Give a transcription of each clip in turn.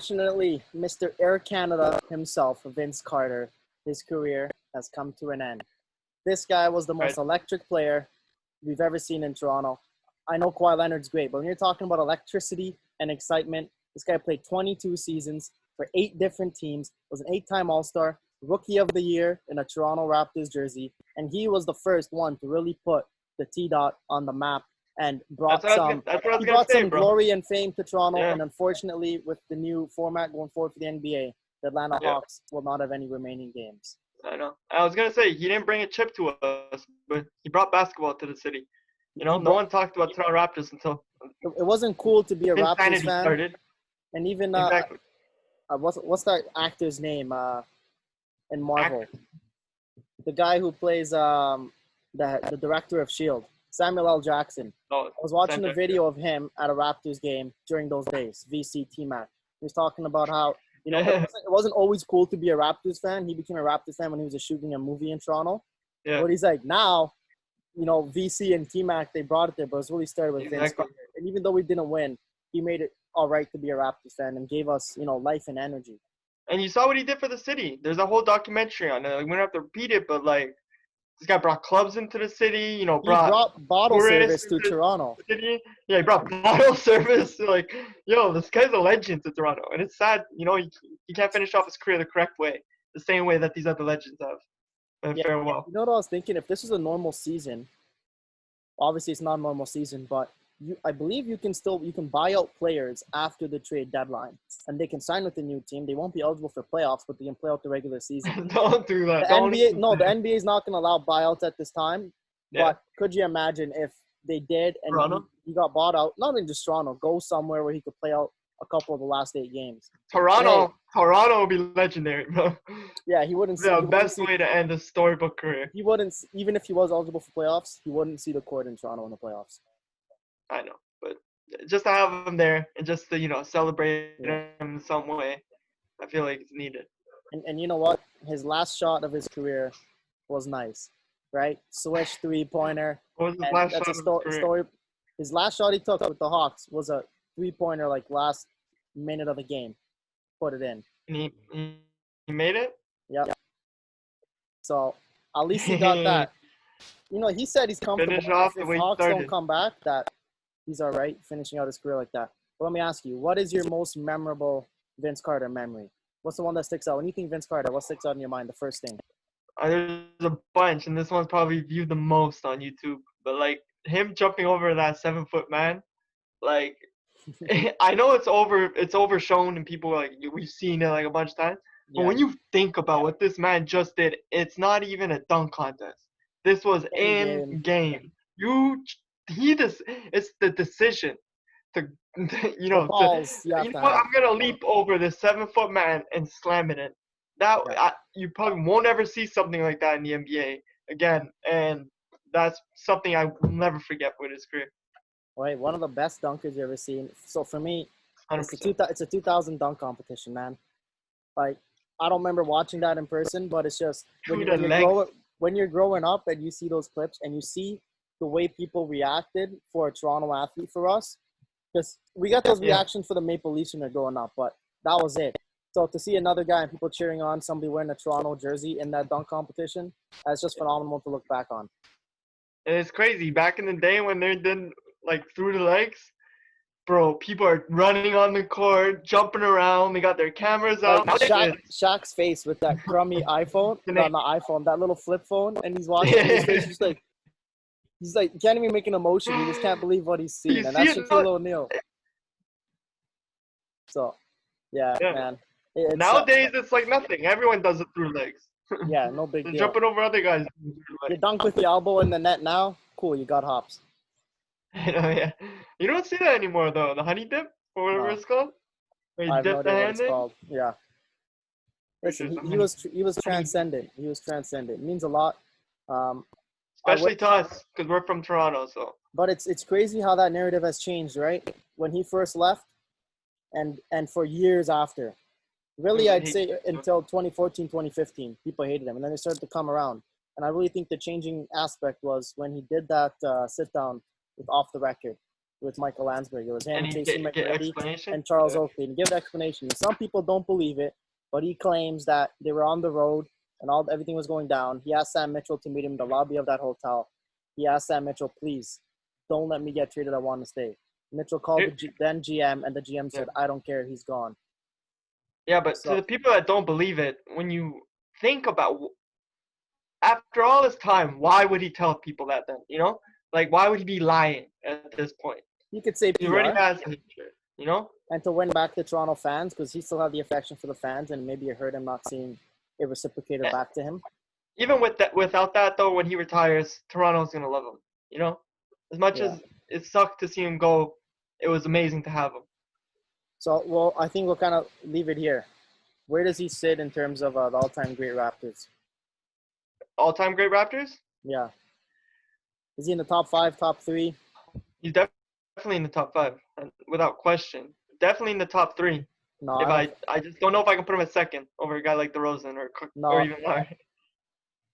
unfortunately, Mr. Air Canada himself, Vince Carter, his career has come to an end. This guy was the most Right. electric player we've ever seen in Toronto. I know Kawhi Leonard's great, but when you're talking about electricity and excitement, this guy played 22 seasons for 8 different teams, was an 8-time All-Star, Rookie of the Year in a Toronto Raptors jersey, and he was the first one to really put the T-Dot on the map and That's what I was he gonna brought say, some bro. glory and fame to Toronto, Yeah. and unfortunately, with the new format going forward for the NBA, the Atlanta Yeah. Hawks will not have any remaining games. I know. I was gonna say he didn't bring a chip to us, but he brought basketball to the city. You know, no one talked about Toronto Raptors until It wasn't cool to be a Raptors insanity fan, started. and even Exactly. what's that actor's name in Marvel? The guy who plays the director of Shield, Samuel L. Jackson. Oh, I was watching a video of him at a Raptors game during those days, VC T-Mac. He was talking about how, you know, it wasn't always cool to be a Raptors fan. He became a Raptors fan when he was shooting a movie in Toronto. Yeah. But he's like, now, you know, VC and T-Mac, they brought it there, but it's really started with Vince Carter. And even though we didn't win, he made it all right to be a Raptors fan and gave us, you know, life and energy. And you saw what he did for the city. There's a whole documentary on it. Like, we don't have to repeat it, but like, this guy brought clubs into the city. You know, He brought bottle service to into Toronto. the city. Yeah, he brought bottle service. Like, yo, this guy's a legend to Toronto, and it's sad. You know, he can't finish off his career the correct way, the same way that these other legends have. And Yeah. farewell. You know what I was thinking? If this was a normal season, obviously it's not a normal season, but I believe you can buy out players after the trade deadline, and they can sign with the new team. They won't be eligible for playoffs, but they can play out the regular season. Don't do that. The NBA is not going to allow buyouts at this time. Yeah. But could you imagine if they did and he got bought out? Not in just Toronto, go somewhere where he could play out a couple of the last 8 games. Toronto will be legendary, bro. Yeah, he wouldn't. The best way to end a storybook career. He wouldn't, even if he was eligible for playoffs, he wouldn't see the court in Toronto in the playoffs. I know, but just to have him there and just to, you know, celebrate him in some way, I feel like it's needed. And you know what? His last shot of his career was nice, right? Swish 3-pointer. What was his last shot of his career? His last shot he took with the Hawks was a 3-pointer, like last minute of the game. Put it in. And he made it? Yeah. So at least he got that. You know, he said he's comfortable. Finish off if the way he Hawks started. don't come back, that he's all right finishing out his career like that. But let me ask you, what is your most memorable Vince Carter memory? What's the one that sticks out? When you think Vince Carter, what sticks out in your mind, the first thing? There's a bunch, and this one's probably viewed the most on YouTube. But, like, him jumping over that 7-foot man, like, I know it's overshown and people, like, we've seen it, like, a bunch of times. But when you think about what this man just did, it's not even a dunk contest. This was in game. It's the decision to, you know, what, I'm going to leap over this 7-foot man and slam it in. You probably won't ever see something like that in the NBA again. And that's something I will never forget with his career. Right, one of the best dunkers you've ever seen. So for me, it's a 2000 dunk competition, man. Like, I don't remember watching that in person, but it's just when you're growing up and you see those clips and you see the way people reacted for a Toronto athlete for us, because we got those reactions for the Maple Leafs when they're growing up, but that was it. So to see another guy and people cheering on somebody wearing a Toronto jersey in that dunk competition, that's just phenomenal to look back on. And it's crazy. Back in the day when they did, like, through the legs, bro, people are running on the court, jumping around. They got their cameras out. Shaq's face with that crummy iPhone, not iPhone, that little flip phone, and he's watching his face. He's like, he can't even make an emotion. He just can't believe what he's seeing. And that's Shaquille O'Neal. So, yeah. Man. Nowadays, it's like nothing. Everyone does it through legs. Yeah, no big deal. Jumping over other guys. You dunk with the elbow in the net now, cool, you got hops. Yeah. You don't see that anymore, though. The honey dip, or whatever it's called. Where you dip the hand in. Yeah. Listen, he was transcendent. He was transcendent. It means a lot. Especially to us, because we're from Toronto, so. But it's crazy how that narrative has changed, right? When he first left, and for years after. Really, I'd say until 2014, 2015, people hated him. And then they started to come around. And I really think the changing aspect was when he did that sit-down with Off the Record. with Michael Landsberg. It was him, And he Tracy get McGrady, explanation? and Charles Oakley. And give the explanation. Some people don't believe it, but he claims that they were on the road and everything was going down. He asked Sam Mitchell to meet him in the lobby of that hotel. He asked Sam Mitchell, please, don't let me get traded. I want to stay. Mitchell called the then GM, and the GM said, I don't care. He's gone. Yeah, but to the people that don't believe it, when you think about after all this time, why would he tell people that then? You know, like why would he be lying at this point? You could say PR. He already has a hatred, you know. And to win back the Toronto fans, because he still had the affection for the fans, and maybe it hurt him not seeing it reciprocated back to him. Even without that though, when he retires, Toronto's gonna love him. You know, as much as it sucked to see him go, it was amazing to have him. So, well, I think we'll kind of leave it here. Where does he sit in terms of the all-time great Raptors? All-time great Raptors? Yeah. Is he in the top 5, top 3? He's definitely in the top 5, without question. Definitely in the top 3. No, I just don't know if I can put him at second over a guy like DeRozan or even higher.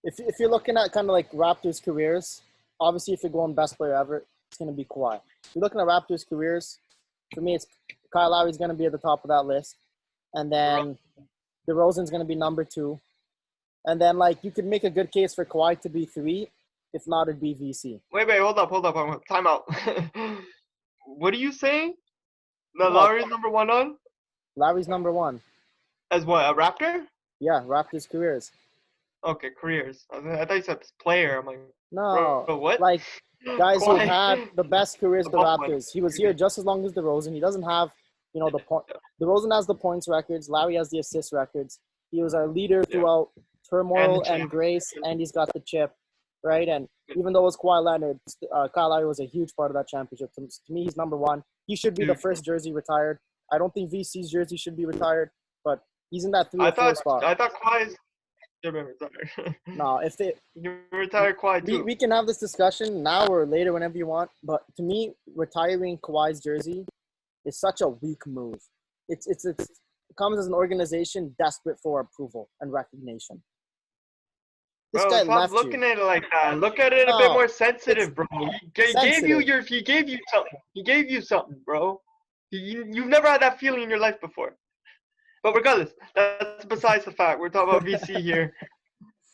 If you're looking at kind of like Raptors careers, obviously if you're going best player ever, it's going to be Kawhi. If you're looking at Raptors careers, for me, it's Kyle Lowry's going to be at the top of that list. And then DeRozan's going to be number 2. And then, like, you could make a good case for Kawhi to be 3. If not, it'd be VC. Wait, hold up. Time out. What are you saying? Lowry's number 1 on? Lowry's number 1. As what, a Raptor? Yeah, Raptors careers. Okay, careers. I thought you said player. I'm like, no. bro, what? Like, guys who had the best careers with the Raptors. He was here just as long as DeRozan. He doesn't have, you know, the point. DeRozan has the points records. Lowry has the assist records. He was our leader throughout turmoil and grace, and he's got the chip, right? And even though it was Kawhi Leonard, Kyle Lowry was a huge part of that championship. To me, he's number 1. He should be the first jersey retired. I don't think VC's jersey should be retired, but he's in that 3 or 4 spot. I thought Kawhi's should be retired. No, if they retire Kawhi too. We can have this discussion now or later, whenever you want. But to me, retiring Kawhi's jersey is such a weak move. It comes as an organization desperate for approval and recognition. This guy stop looking at it like that. Look at it a bit more sensitive, bro. He gave you something. He gave you something, bro. You've never had that feeling in your life before. But regardless, that's besides the fact. We're talking about VC here.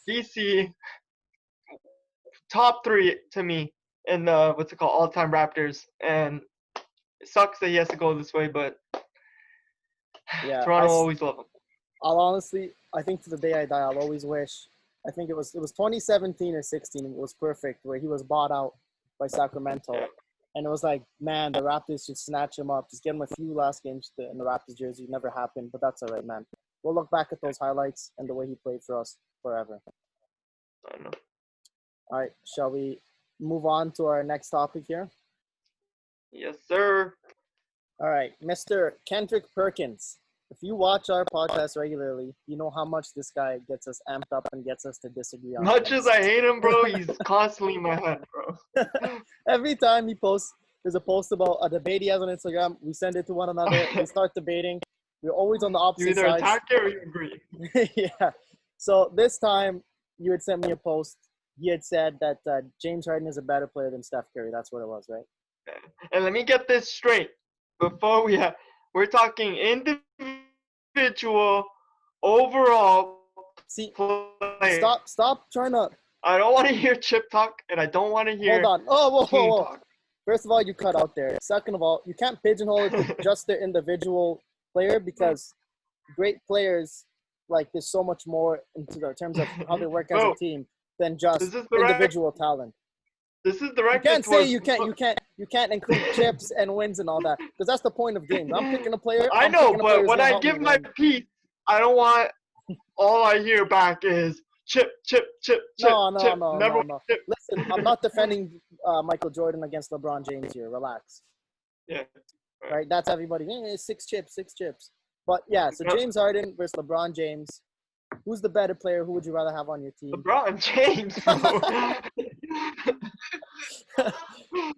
VC, top 3 to me in the, all-time Raptors. And it sucks that he has to go this way, but Toronto always love him. I think to the day I die, I'll always wish. I think it was 2017 or 16. It was perfect, where he was bought out by Sacramento. Yeah. And it was like, man, the Raptors should snatch him up. Just get him a few last games in the Raptors jersey. It never happened, but that's all right, man. We'll look back at those highlights and the way he played for us forever. I know. All right, shall we move on to our next topic here? Yes, sir. All right, Mr. Kendrick Perkins. If you watch our podcast regularly, you know how much this guy gets us amped up and gets us to disagree on much things. As I hate him, bro, he's constantly in my head, bro. Every time he posts, there's a post about a debate he has on Instagram. We send it to one another. We start debating. We're always on the opposite sides. You either attack it or you agree. Yeah. So this time, you had sent me a post. He had said that James Harden is a better player than Steph Curry. That's what it was, right? And let me get this straight. Before we're talking individual, overall. See, play. Stop trying to. I don't want to hear chip talk, and I don't want to hear. Hold on. Oh, whoa. First of all, you cut out there. Second of all, you can't pigeonhole it to just the individual player, because great players, like, there's so much more in terms of how they work as a team than just individual talent. This is directed. You can't say you can't include chips and wins and all that, because that's the point of games. I'm picking a player. I know, but when I give my piece, I don't want all I hear back is chip. No. Never chip. Listen, I'm not defending Michael Jordan against LeBron James here. Relax. Yeah. Right. That's everybody. 6 chips. But yeah, so James Harden versus LeBron James. Who's the better player? Who would you rather have on your team? LeBron James.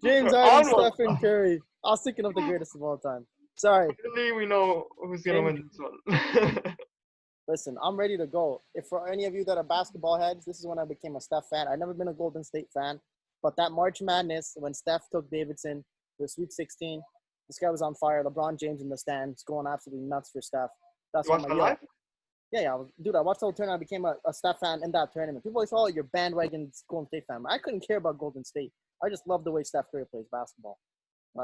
James Harden, Stephen Curry. I was thinking of the greatest of all time. Sorry. Really, we know who's going to win this one. Listen, I'm ready to go. If for any of you that are basketball heads, this is when I became a Steph fan. I've never been a Golden State fan. But that March Madness, when Steph took Davidson The Sweet 16. This guy was on fire. LeBron James in the stands, going absolutely nuts for Steph. That's You watched that live? Yeah. I watched the whole tournament. I became a Steph fan in that tournament. People always thought, you're bandwagon Golden State fan. I couldn't care about Golden State. I just love the way Steph Curry plays basketball.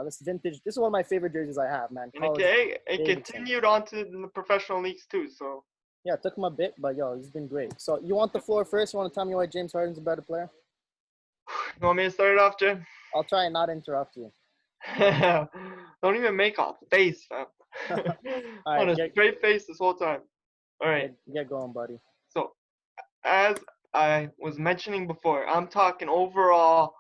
This vintage. This is one of my favorite jerseys I have, man. Okay, it continued on to the professional leagues too. So yeah, it took him a bit, but he's been great. So you want the floor first? You want to tell me why James Harden's a better player? You want me to start it off, Jim? I'll try and not interrupt you. Don't even make a face, fam. On a straight face this whole time. All right. Get going, buddy. So, as I was mentioning before, I'm talking overall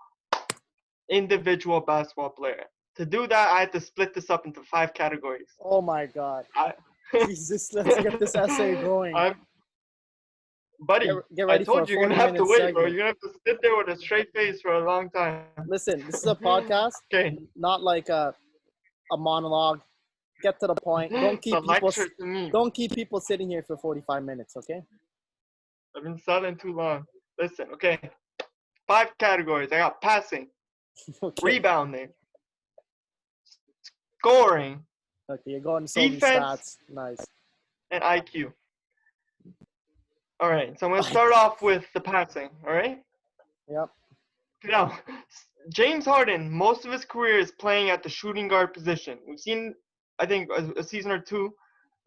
individual basketball player. To do that, I had to split this up into 5 categories. Oh, my God. Jesus, let's get this essay going. Buddy, get ready I told you, you're going to have to wait, bro. You're going to have to sit there with a straight face for a long time. Listen, this is a podcast, okay. Not like a monologue. Get to the point. Don't keep people sitting here for 45 minutes, okay? I've been silent too long. Listen, okay. 5 categories. I got passing, rebounding, scoring, you're going to defense, stats. Nice. And IQ. All right, so I'm going to start off with the passing, all right? Yep. Now, James Harden, most of his career is playing at the shooting guard position. We've seen, I think, a season or 2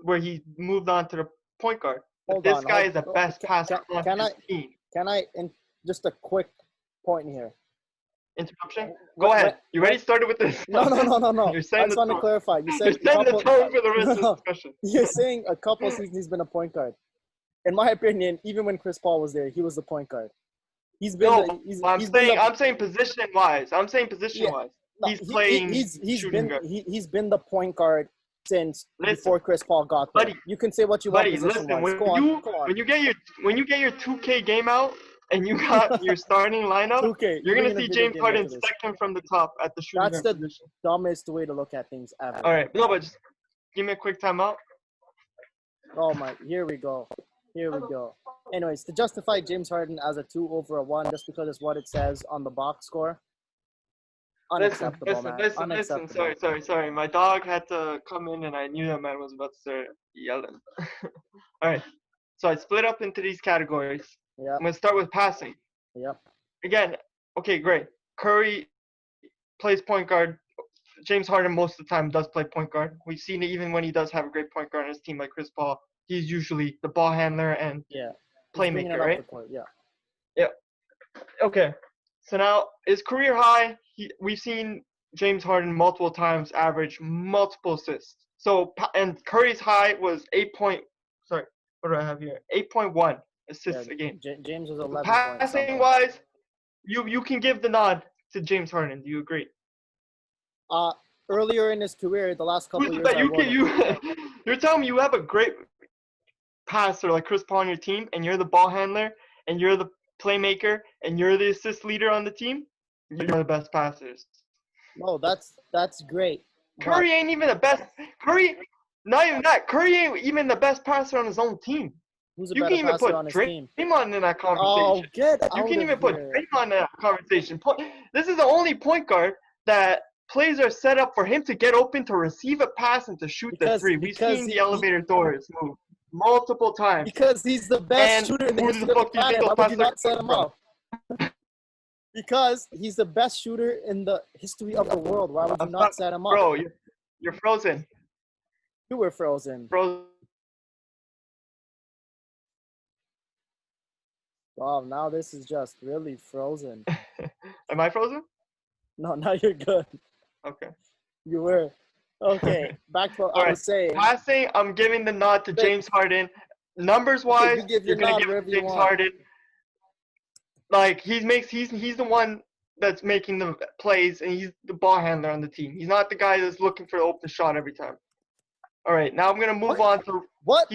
where he moved on to the point guard. This guy is the best passer on his team. Can I, just a quick point here. Interruption? Go ahead. You already started with this. No. I just want to clarify. You said you're setting the tone for the rest of the discussion. You're saying a couple of seasons he's been a point guard. In my opinion, even when Chris Paul was there, he was the point guard. I'm saying position-wise. He's playing shooting guard. He's been the point guard since before Chris Paul got there. Buddy, you can say what you want position-wise. When you get your 2K game out and you got your starting lineup, you're going to see James Harden second from the top at the shooting guard position. That's the dumbest way to look at things ever. All right. No, but just give me a quick timeout. Oh, my. Here we go. Anyways, to justify James Harden as a 2 over a 1 just because it's what it says on the box score. Unacceptable, Listen. Sorry. My dog had to come in and I knew that man was about to start yelling. All right. So I split up into these categories. Yeah. I'm going to start with passing. Yep. Again, okay, great. Curry plays point guard. James Harden most of the time does play point guard. We've seen it even when he does have a great point guard on his team like Chris Paul. He's usually the ball handler and playmaker, right? Yeah. Okay. So now his career high, we've seen James Harden multiple times average multiple assists. And Curry's high was 8.1 assists a game. James was 11. Passing wise, you can give the nod to James Harden. Do you agree? Earlier in his career, the last couple of years, you're telling me you have a great passer like Chris Paul on your team, and you're the ball handler, and you're the playmaker, and you're the assist leader on the team. You're the best passers. No, that's great. Curry ain't even the best. Not even that. Curry ain't even the best passer on his own team. Who's a better passer on his team? Draymond in that conversation. You can't even put Draymond in that conversation. This is the only point guard that plays are set up for him to get open, to receive a pass, and to shoot the 3. We've seen the elevator doors move multiple times. Because he's the best shooter in the history of the planet. Why would you not set him up? Because he's the best shooter in the history of the world. Why would you not set him up? Bro, you're frozen. You were frozen. Wow, now this is just really frozen. Am I frozen? No, now you're good. Okay. You were. Okay, back to what I was saying. Passing, I'm giving the nod to James Harden. Numbers-wise, you're going to give James Harden. Like, he's the one that's making the plays, and he's the ball handler on the team. He's not the guy that's looking for the open shot every time. All right, now I'm going to move on to... What?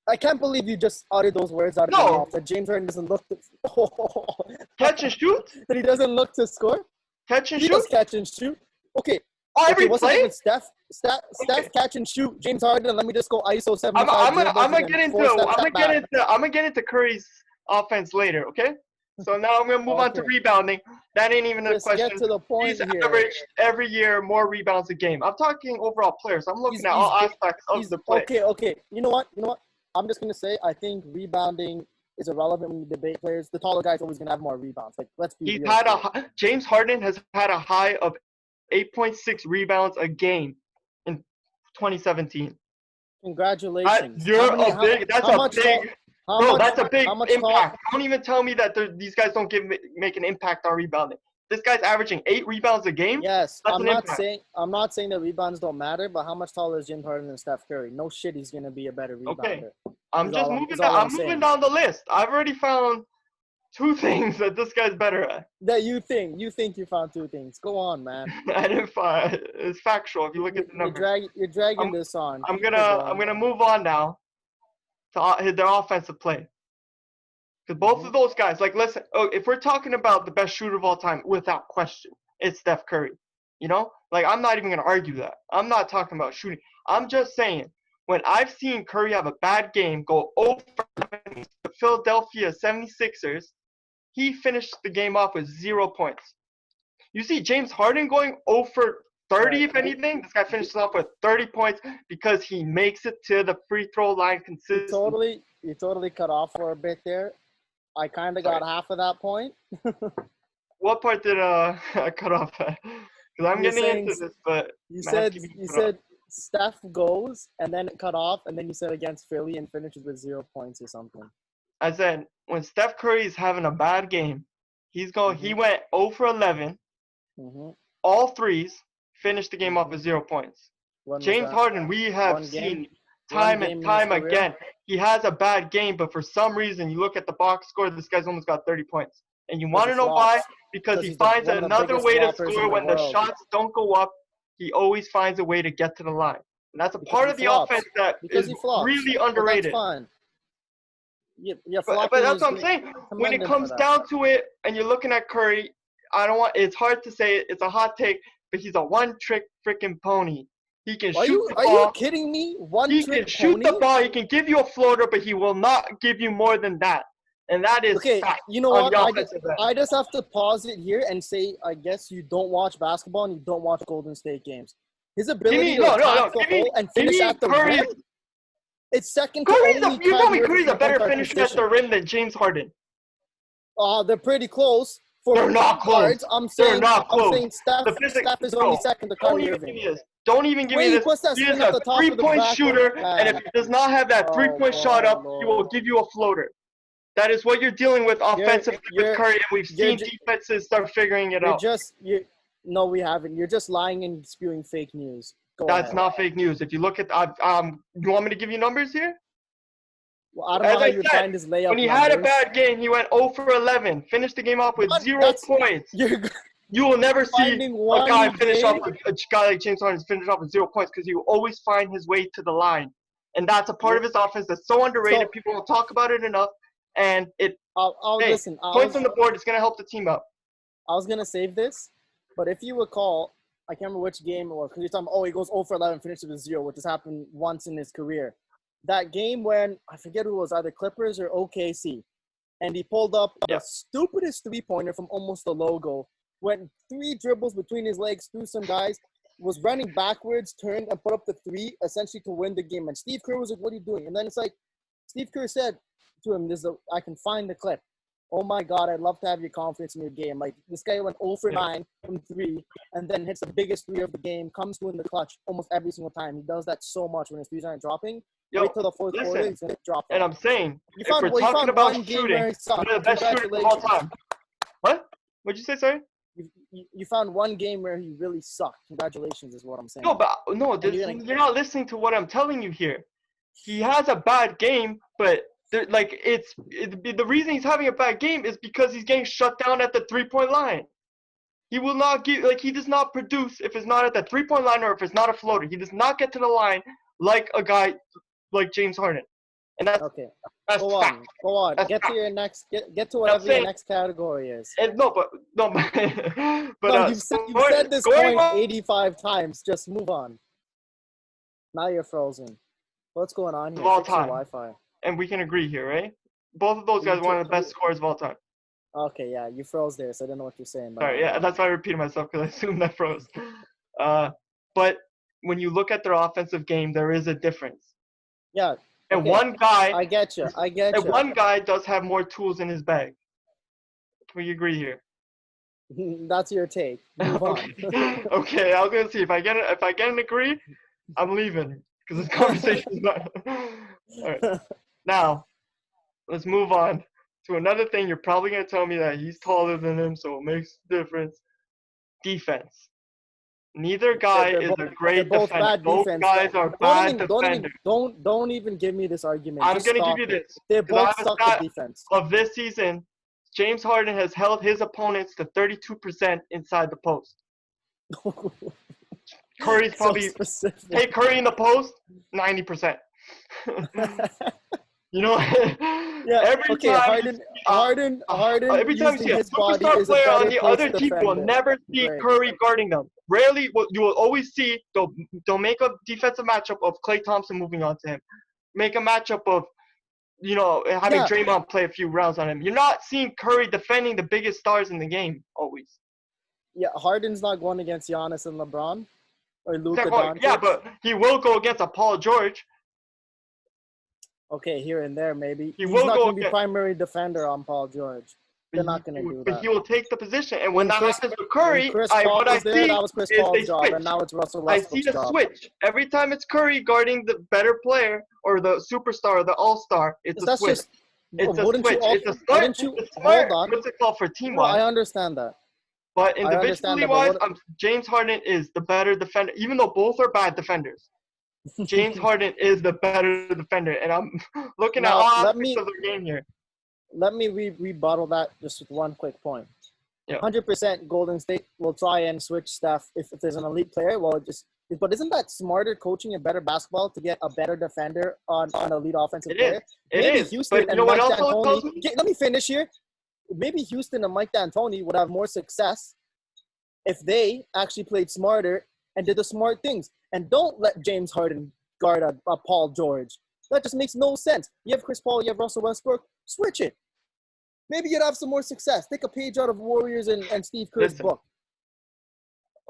I can't believe you just uttered those words out of your mouth. That James Harden doesn't look to... Catch and shoot? That he doesn't look to score? Catch and shoot? He does catch and shoot. Okay. Every play? Steph, catch and shoot. James Harden. Let me just go ISO 75. I'm gonna get into Curry's offense later. Okay. So now I'm going to move on to rebounding. That ain't even a question. Get to the point He's here. averaged every year more rebounds a game. I'm talking overall players. I'm looking at all aspects of the play. Okay. You know what? I'm just going to say I think rebounding is irrelevant when you debate players. The taller guy's always going to have more rebounds. Like, let's be real. James Harden has had a high of 8.6 rebounds a game in 2017. Congratulations. That's a big impact. Don't even tell me that these guys don't make an impact on rebounding. This guy's averaging 8 rebounds a game. Yes, I'm not saying that rebounds don't matter, but how much taller is James Harden than Steph Curry? No shit, he's gonna be a better rebounder. Okay, I'm moving down the list. I've already found 2 things that this guy's better at. That you think you found 2 things. Go on, man. I didn't find. It's factual if you look at the numbers. You're dragging this on. I'm gonna move on now to their offensive play. Because both of those guys, like, listen, if we're talking about the best shooter of all time, without question, it's Steph Curry. You know? Like, I'm not even going to argue that. I'm not talking about shooting. I'm just saying, when I've seen Curry have a bad game, go over the Philadelphia 76ers, he finished the game off with 0 points. You see James Harden going 0 for 30, if anything. This guy finishes off with 30 points because he makes it to the free throw line consistently. You totally cut off for a bit there. I kind of got half of that point. What part did I cut off at? Because I'm getting into this, but you said Steph goes and then it cut off, and then you said against Philly and finishes with 0 points or something. I said when Steph Curry is having a bad game, he went 0 for 11, all threes, finished the game off with 0 points. James Harden, we have seen time and time again. He has a bad game, but for some reason, you look at the box score, this guy's almost got 30 points. And you want to know why? Because he finds another way to score when the shots don't go up. He always finds a way to get to the line. And that's a part of the offense that is really underrated. But that's what I'm saying. When it comes down to it, and you're looking at Curry, it's hard to say it. It's a hot take, but he's a one-trick freaking pony. He can shoot the ball. Are you kidding me? He can shoot the ball. He can give you a floater, but he will not give you more than that. And that is fact. You know what? I just have to pause it here and say, I guess you don't watch basketball and you don't watch Golden State games. His ability to attack the hole and finish at the rim, it's second to only. You tell me Curry's a better finisher at the rim than James Harden. They're pretty close. They're not close. They're not close. I'm saying Steph is only second to Kyrie Irving. Don't even give me this. He is a 3-point shooter, and if he does not have that 3-point shot up, he will give you a floater. That is what you're dealing with offensively with Curry, and we've seen defenses start figuring it out. No, we haven't. You're just lying and spewing fake news. That's not fake news. If you look at, you want me to give you numbers here? Well, I don't know how you find his layup. When he had a bad game, he went 0 for 11, finished the game off with 0 points. You will never see a guy like James Harden finish off with 0 points because he will always find his way to the line. And that's a part of his offense that's so underrated. People don't talk about it enough. And listen. Points on the board is going to help the team out. I was going to save this, but if you recall, I can't remember which game it was because you're talking, he goes 0 for 11, finishes with 0, which has happened once in his career. That game when, I forget who it was, either Clippers or OKC, and he pulled up the stupidest three-pointer from almost the logo, went 3 dribbles between his legs through some guys, was running backwards, turned, and put up the 3, essentially to win the game. And Steve Kerr was like, what are you doing? And then it's like, Steve Kerr said to him, I can find the clip. Oh my God, I'd love to have your confidence in your game. Like, this guy went 0 for 9 from 3 and then hits the biggest 3 of the game, comes to in the clutch almost every single time. He does that so much when his 3s aren't dropping. Wait till the fourth quarter, he's going to drop them. And I'm saying, if we're talking about shooting, one of the best shooters of all time. What? What'd you say, sorry? You found one game where he really sucked. Congratulations is what I'm saying. You're not listening to what I'm telling you here. He has a bad game, but the reason he's having a bad game is because he's getting shut down at the 3-point line. He will not he does not produce if it's not at the 3-point line or if it's not a floater. He does not get to the line like a guy like James Harden. And that's okay. Go on. Get to your next. Get to whatever your next category is. But you've said this point 85 times. Just move on. Now you're frozen. What's going on here? Of all time. Wi-Fi. And we can agree here, right? Both of those guys are one of the best scorers of all time. Okay, yeah, you froze there, so I don't know what you're saying. Sorry, yeah, that's why I repeated myself because I assumed that froze. But when you look at their offensive game, there is a difference. Yeah. And Okay. one guy, I get you. And one guy does have more tools in his bag. Can we agree here? That's your take. Move on. Okay, I was gonna see if I get an agree, I'm leaving because this conversation is not. All right, now let's move on to another thing. You're probably gonna tell me that he's taller than him, so it makes a difference. Defense. Neither guy is a great defender. Both guys are bad defenders. Don't even give me this argument. I'm Just gonna give stop you it. this. They both I have a suck stat at defense. of this season. James Harden has held his opponents to 32% inside the post. Curry's probably take Curry in the post, 90%. You know, yeah. Every time Harden every time you see a superstar player on the other team, you will never see Curry guarding them. Rarely, you will always see they'll make a defensive matchup of Klay Thompson moving on to him, make a matchup of having Draymond play a few rounds on him. You're not seeing Curry defending the biggest stars in the game always. Yeah, Harden's not going against Giannis and LeBron or Luka Doncic. Yeah, but he will go against a Paul George. Okay, here and there maybe. He's not going to be primary defender on Paul George. They're not going to do that. But he will take the position, and when that happens with Curry, what I see that was Chris Paul's job, and now it's Russell Westbrook's job. I see the switch. Every time it's Curry guarding the better player or the superstar or the all-star, it's a switch. It's a switch. It's a start. Hold on. What's it called for team-wise? I understand that. But individually-wise, James Harden is the better defender, even though both are bad defenders. James Harden is the better defender, and I'm looking at all aspects of the game here. Let me rebuttal that just with one quick point. Yeah. 100% Golden State will try and switch Steph if there's an elite player. But isn't that smarter coaching and better basketball to get a better defender on an elite offensive player? Maybe Houston and Mike D'Antoni. Let me finish here. Maybe Houston and Mike D'Antoni would have more success if they actually played smarter and did the smart things. And don't let James Harden guard a Paul George. That just makes no sense. You have Chris Paul, you have Russell Westbrook. Switch it. Maybe you'd have some more success. Take a page out of Warriors and Steve Kerr's book.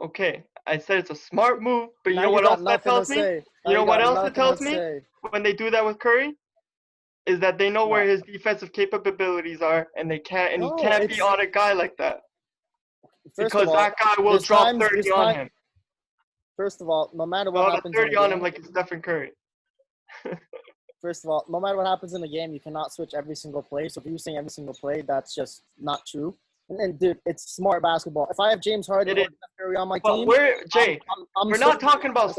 Okay, I said it's a smart move, but you know what else that tells me? You know what else it tells me when they do that with Curry? Is that they know where his defensive capabilities are, and he can't be on a guy like that. Because that guy will drop 30 on him. First of all, no matter what happens 30 on him like it's Stephen Curry. First of all, no matter what happens in the game, you cannot switch every single play. So if you're saying every single play, that's just not true. And dude, it's smart basketball. If I have James Harden or Steph Curry on my team, we're not talking about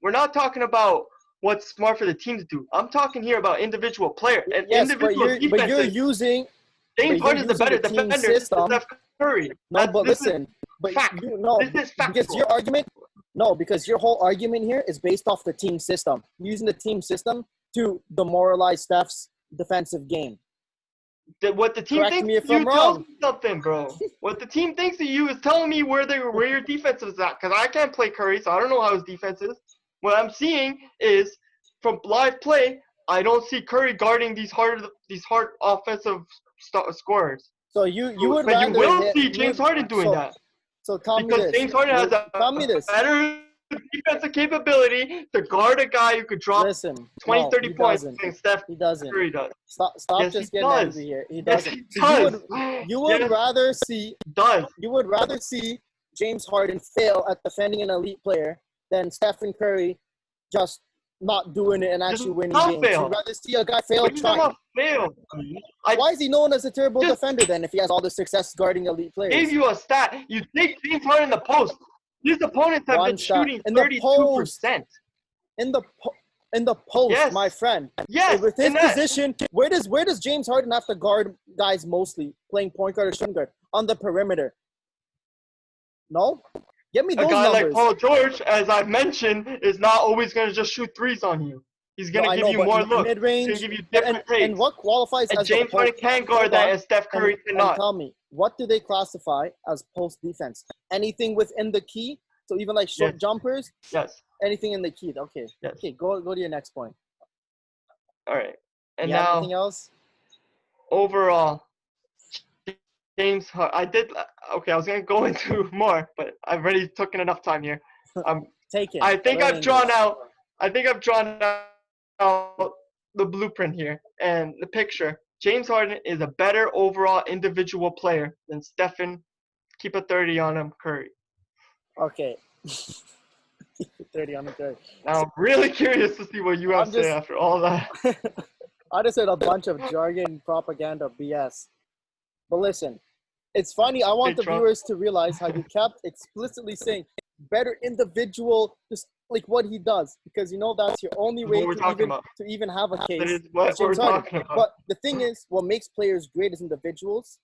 we're not talking about what's smart for the team to do. I'm talking here about individual player and individual defenses. But you're using James Harden is the better defender than Steph Curry. No, but listen, this is factual. Because your argument. No, because your whole argument here is based off the team system. Using the team system to demoralize Steph's defensive game. What the team thinks of you tells me something, bro. What the team thinks of you is telling me where your defense is at. Because I can't play Curry, so I don't know how his defense is. What I'm seeing is, from live play, I don't see Curry guarding these hard offensive scorers. So you will see James Harden doing that. So tell me this. Because James Harden has a better defensive capability to guard a guy who could drop 30 points than Steph Curry does. Stop just getting angry here. He doesn't. Yes, you would rather see James Harden fail at defending an elite player than Stephen Curry just not doing it and actually winning games. You'd rather see a guy fail trying. Why is he known as a terrible defender then if he has all the success guarding elite players? I gave you a stat. You take James Harden in the post. His opponents have been shooting 32%. In the post, my friend. Yes. With his position, where does James Harden have to guard guys mostly playing point guard or shooting guard? On the perimeter. No? Give me those numbers. A guy like Paul George, as I've mentioned, is not always going to just shoot threes on you. He's going to give you more looks. Mid-range, he's going to give you different takes. And what qualifies as James Harden can guard that, and Steph Curry cannot. And tell me, what do they classify as post defense? Anything within the key? So even like short jumpers? Yes. Anything in the key? Okay. Yes. Okay, go to your next point. All right. And now, anything else? Overall, I did. Okay, I was gonna go into more, but I've already taken enough time here. Taken. I think Learn I've drawn English. out. I think I've drawn out the blueprint here and the picture. James Harden is a better overall individual player than Stephen. Keep a 30 on him, Curry. Okay. 30 on the 30. Now I'm really curious to see what you have to say after all that. I just said a bunch of jargon, propaganda, BS. But listen, it's funny. I want the viewers to realize how you kept explicitly saying better individual, just like what he does, because you know that's your only way to even have a case. That is what we're talking about. But the thing is, what makes players great as individuals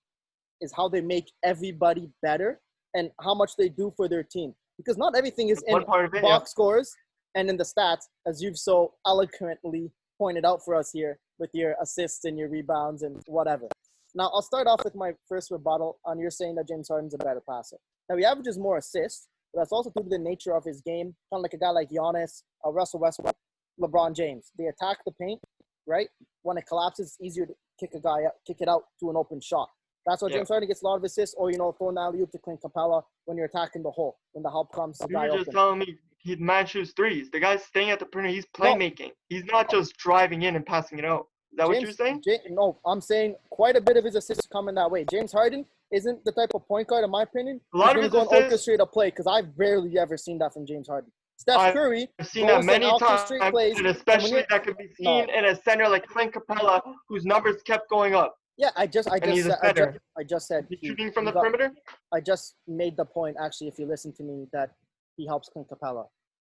is how they make everybody better and how much they do for their team. Because not everything is in box scores and in the stats, as you've so eloquently pointed out for us here with your assists and your rebounds and whatever. Now, I'll start off with my first rebuttal on your saying that James Harden's a better passer. Now, he averages more assists, but that's also due to the nature of his game. Kind of like a guy like Giannis, Russell Westbrook, LeBron James. They attack the paint, right? When it collapses, it's easier to kick it out to an open shot. That's why James Harden gets a lot of assists, or, throwing the alley-oop to Clint Capella when you're attacking the hole, when the help comes to the guy open. You were just telling me he'd man shoots threes. The guy's staying at the perimeter. He's playmaking. He's not just driving in and passing it out. Is that what you're saying? No, I'm saying quite a bit of his assists come in that way. James Harden isn't the type of point guard, in my opinion, who's going to go and orchestrate a play, because I've barely ever seen that from James Harden. Steph Curry I've seen that many times, and especially that could be seen in a center like Clint Capella, whose numbers kept going up. Yeah, I just said he's shooting from the perimeter. I just made the point, actually, if you listen to me, that he helps Clint Capella.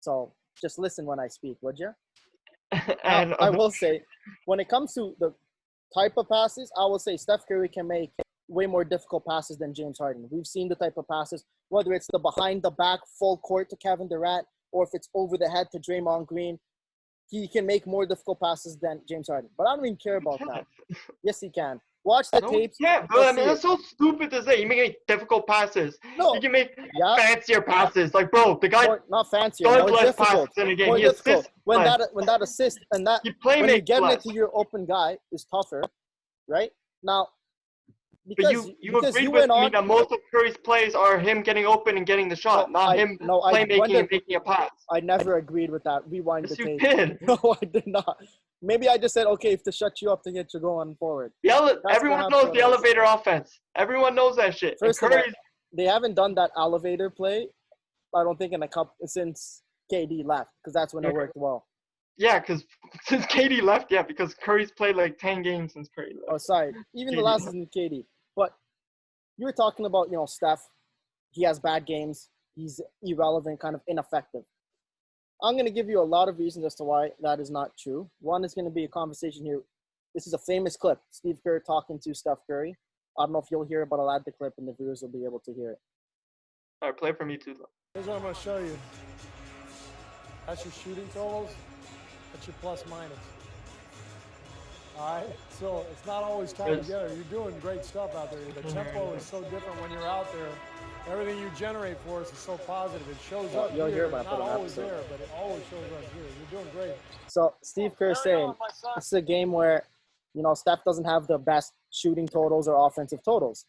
So just listen when I speak, would you? And I will say, when it comes to the type of passes, I will say Steph Curry can make way more difficult passes than James Harden. We've seen the type of passes, whether it's the behind the back full court to Kevin Durant, or if it's over the head to Draymond Green. He can make more difficult passes than James Harden. But I don't even care about that. Yes, he can. Watch the tapes. Yeah, but I mean, that's so stupid to say. You make difficult passes. No. You can make fancier passes. Like, bro, the guy not fancier, more difficult. More difficult. When that assist and that when you get it to your open guy is tougher, right? Now, because you agreed with me that most of Curry's plays are him getting open and getting the shot, not him playmaking and making a pass. I never agreed with that. Rewind the tape. You did. No, I did not. Maybe I just said, okay, to shut you up to get you going forward. Everyone knows the elevator offense. Everyone knows that shit. First of all, they haven't done that elevator play, I don't think, since KD left, because that's when it worked well. Yeah, because since KD left, because Curry's played like 10 games since Curry left. Oh, sorry. Even the last season, KD. But you were talking about, Steph. He has bad games. He's irrelevant, kind of ineffective. I'm going to give you a lot of reasons as to why that is not true. One is going to be a conversation here. This is a famous clip. Steve Kerr talking to Steph Curry. I don't know if you'll hear it, but I'll add the clip and the viewers will be able to hear it. All right, play it for me too. Here's what I'm going to show you. That's your shooting totals. That's your plus minus. All right? So it's not always tied together. You're doing great stuff out there. The tempo is so different when you're out there. Everything you generate for us is so positive. It shows up you'll here. Hear it's not always there, but it always shows up here. You're doing great. So Steve Kerr saying this is a game where, Steph doesn't have the best shooting totals or offensive totals.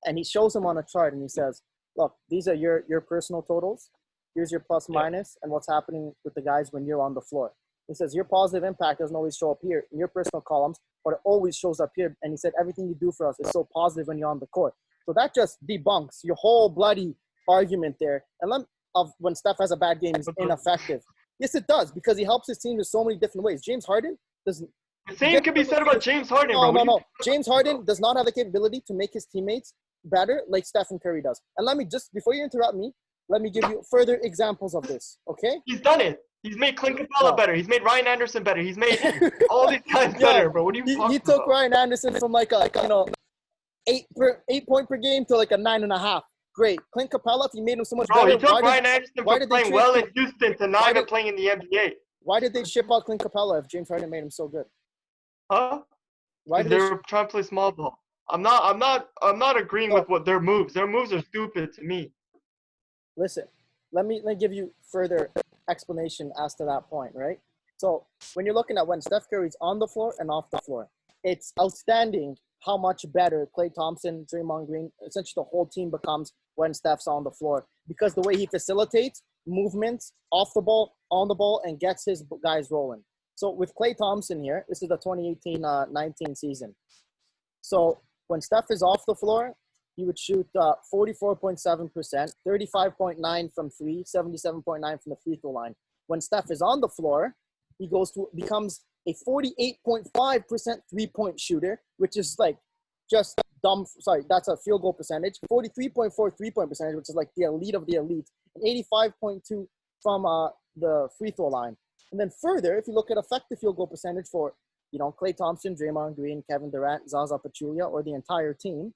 And he shows him on a chart and he says, look, these are your personal totals. Here's your plus minus and what's happening with the guys when you're on the floor. He says your positive impact doesn't always show up here in your personal columns, but it always shows up here. And he said everything you do for us is so positive when you're on the court. So that just debunks your whole bloody argument there. And of when Steph has a bad game, he's ineffective. Yes, it does, because he helps his team in so many different ways. James Harden doesn't. The same can be said about James Harden, bro. No. James Harden does not have the capability to make his teammates better like Stephen Curry does. And let me just, before you interrupt me, let me give you further examples of this, okay? He's done it. He's made Clint Capella better. He's made Ryan Anderson better. He's made all these guys better, bro. What are you talking about? He took Ryan Anderson from 8 point per game to like a 9.5. Great. Clint Capella, if he made him so much better. He took Ryan Anderson from playing well in Houston to not even playing in the NBA. Why did they ship out Clint Capella if James Harden made him so good? Huh? Why did they were trying to play small ball? I'm not agreeing with what their moves. Their moves are stupid to me. Listen, let me give you further explanation as to that point, right? So when you're looking at when Steph Curry's on the floor and off the floor, it's outstanding how much better Klay Thompson, Draymond Green, essentially the whole team becomes when Steph's on the floor. Because the way he facilitates movements off the ball, on the ball, and gets his guys rolling. So with Klay Thompson here, this is the 2018-19 season. So when Steph is off the floor, he would shoot 44.7%, 35.9 from three, 77.9 from the free throw line. When Steph is on the floor, he becomes a 48.5% three-point shooter, which is like just dumb. Sorry, that's a field goal percentage. 43.4 three-point percentage, which is like the elite of the elite, and 85.2 from the free throw line. And then further, if you look at effective field goal percentage for, Klay Thompson, Draymond Green, Kevin Durant, Zaza Pachulia, or the entire team,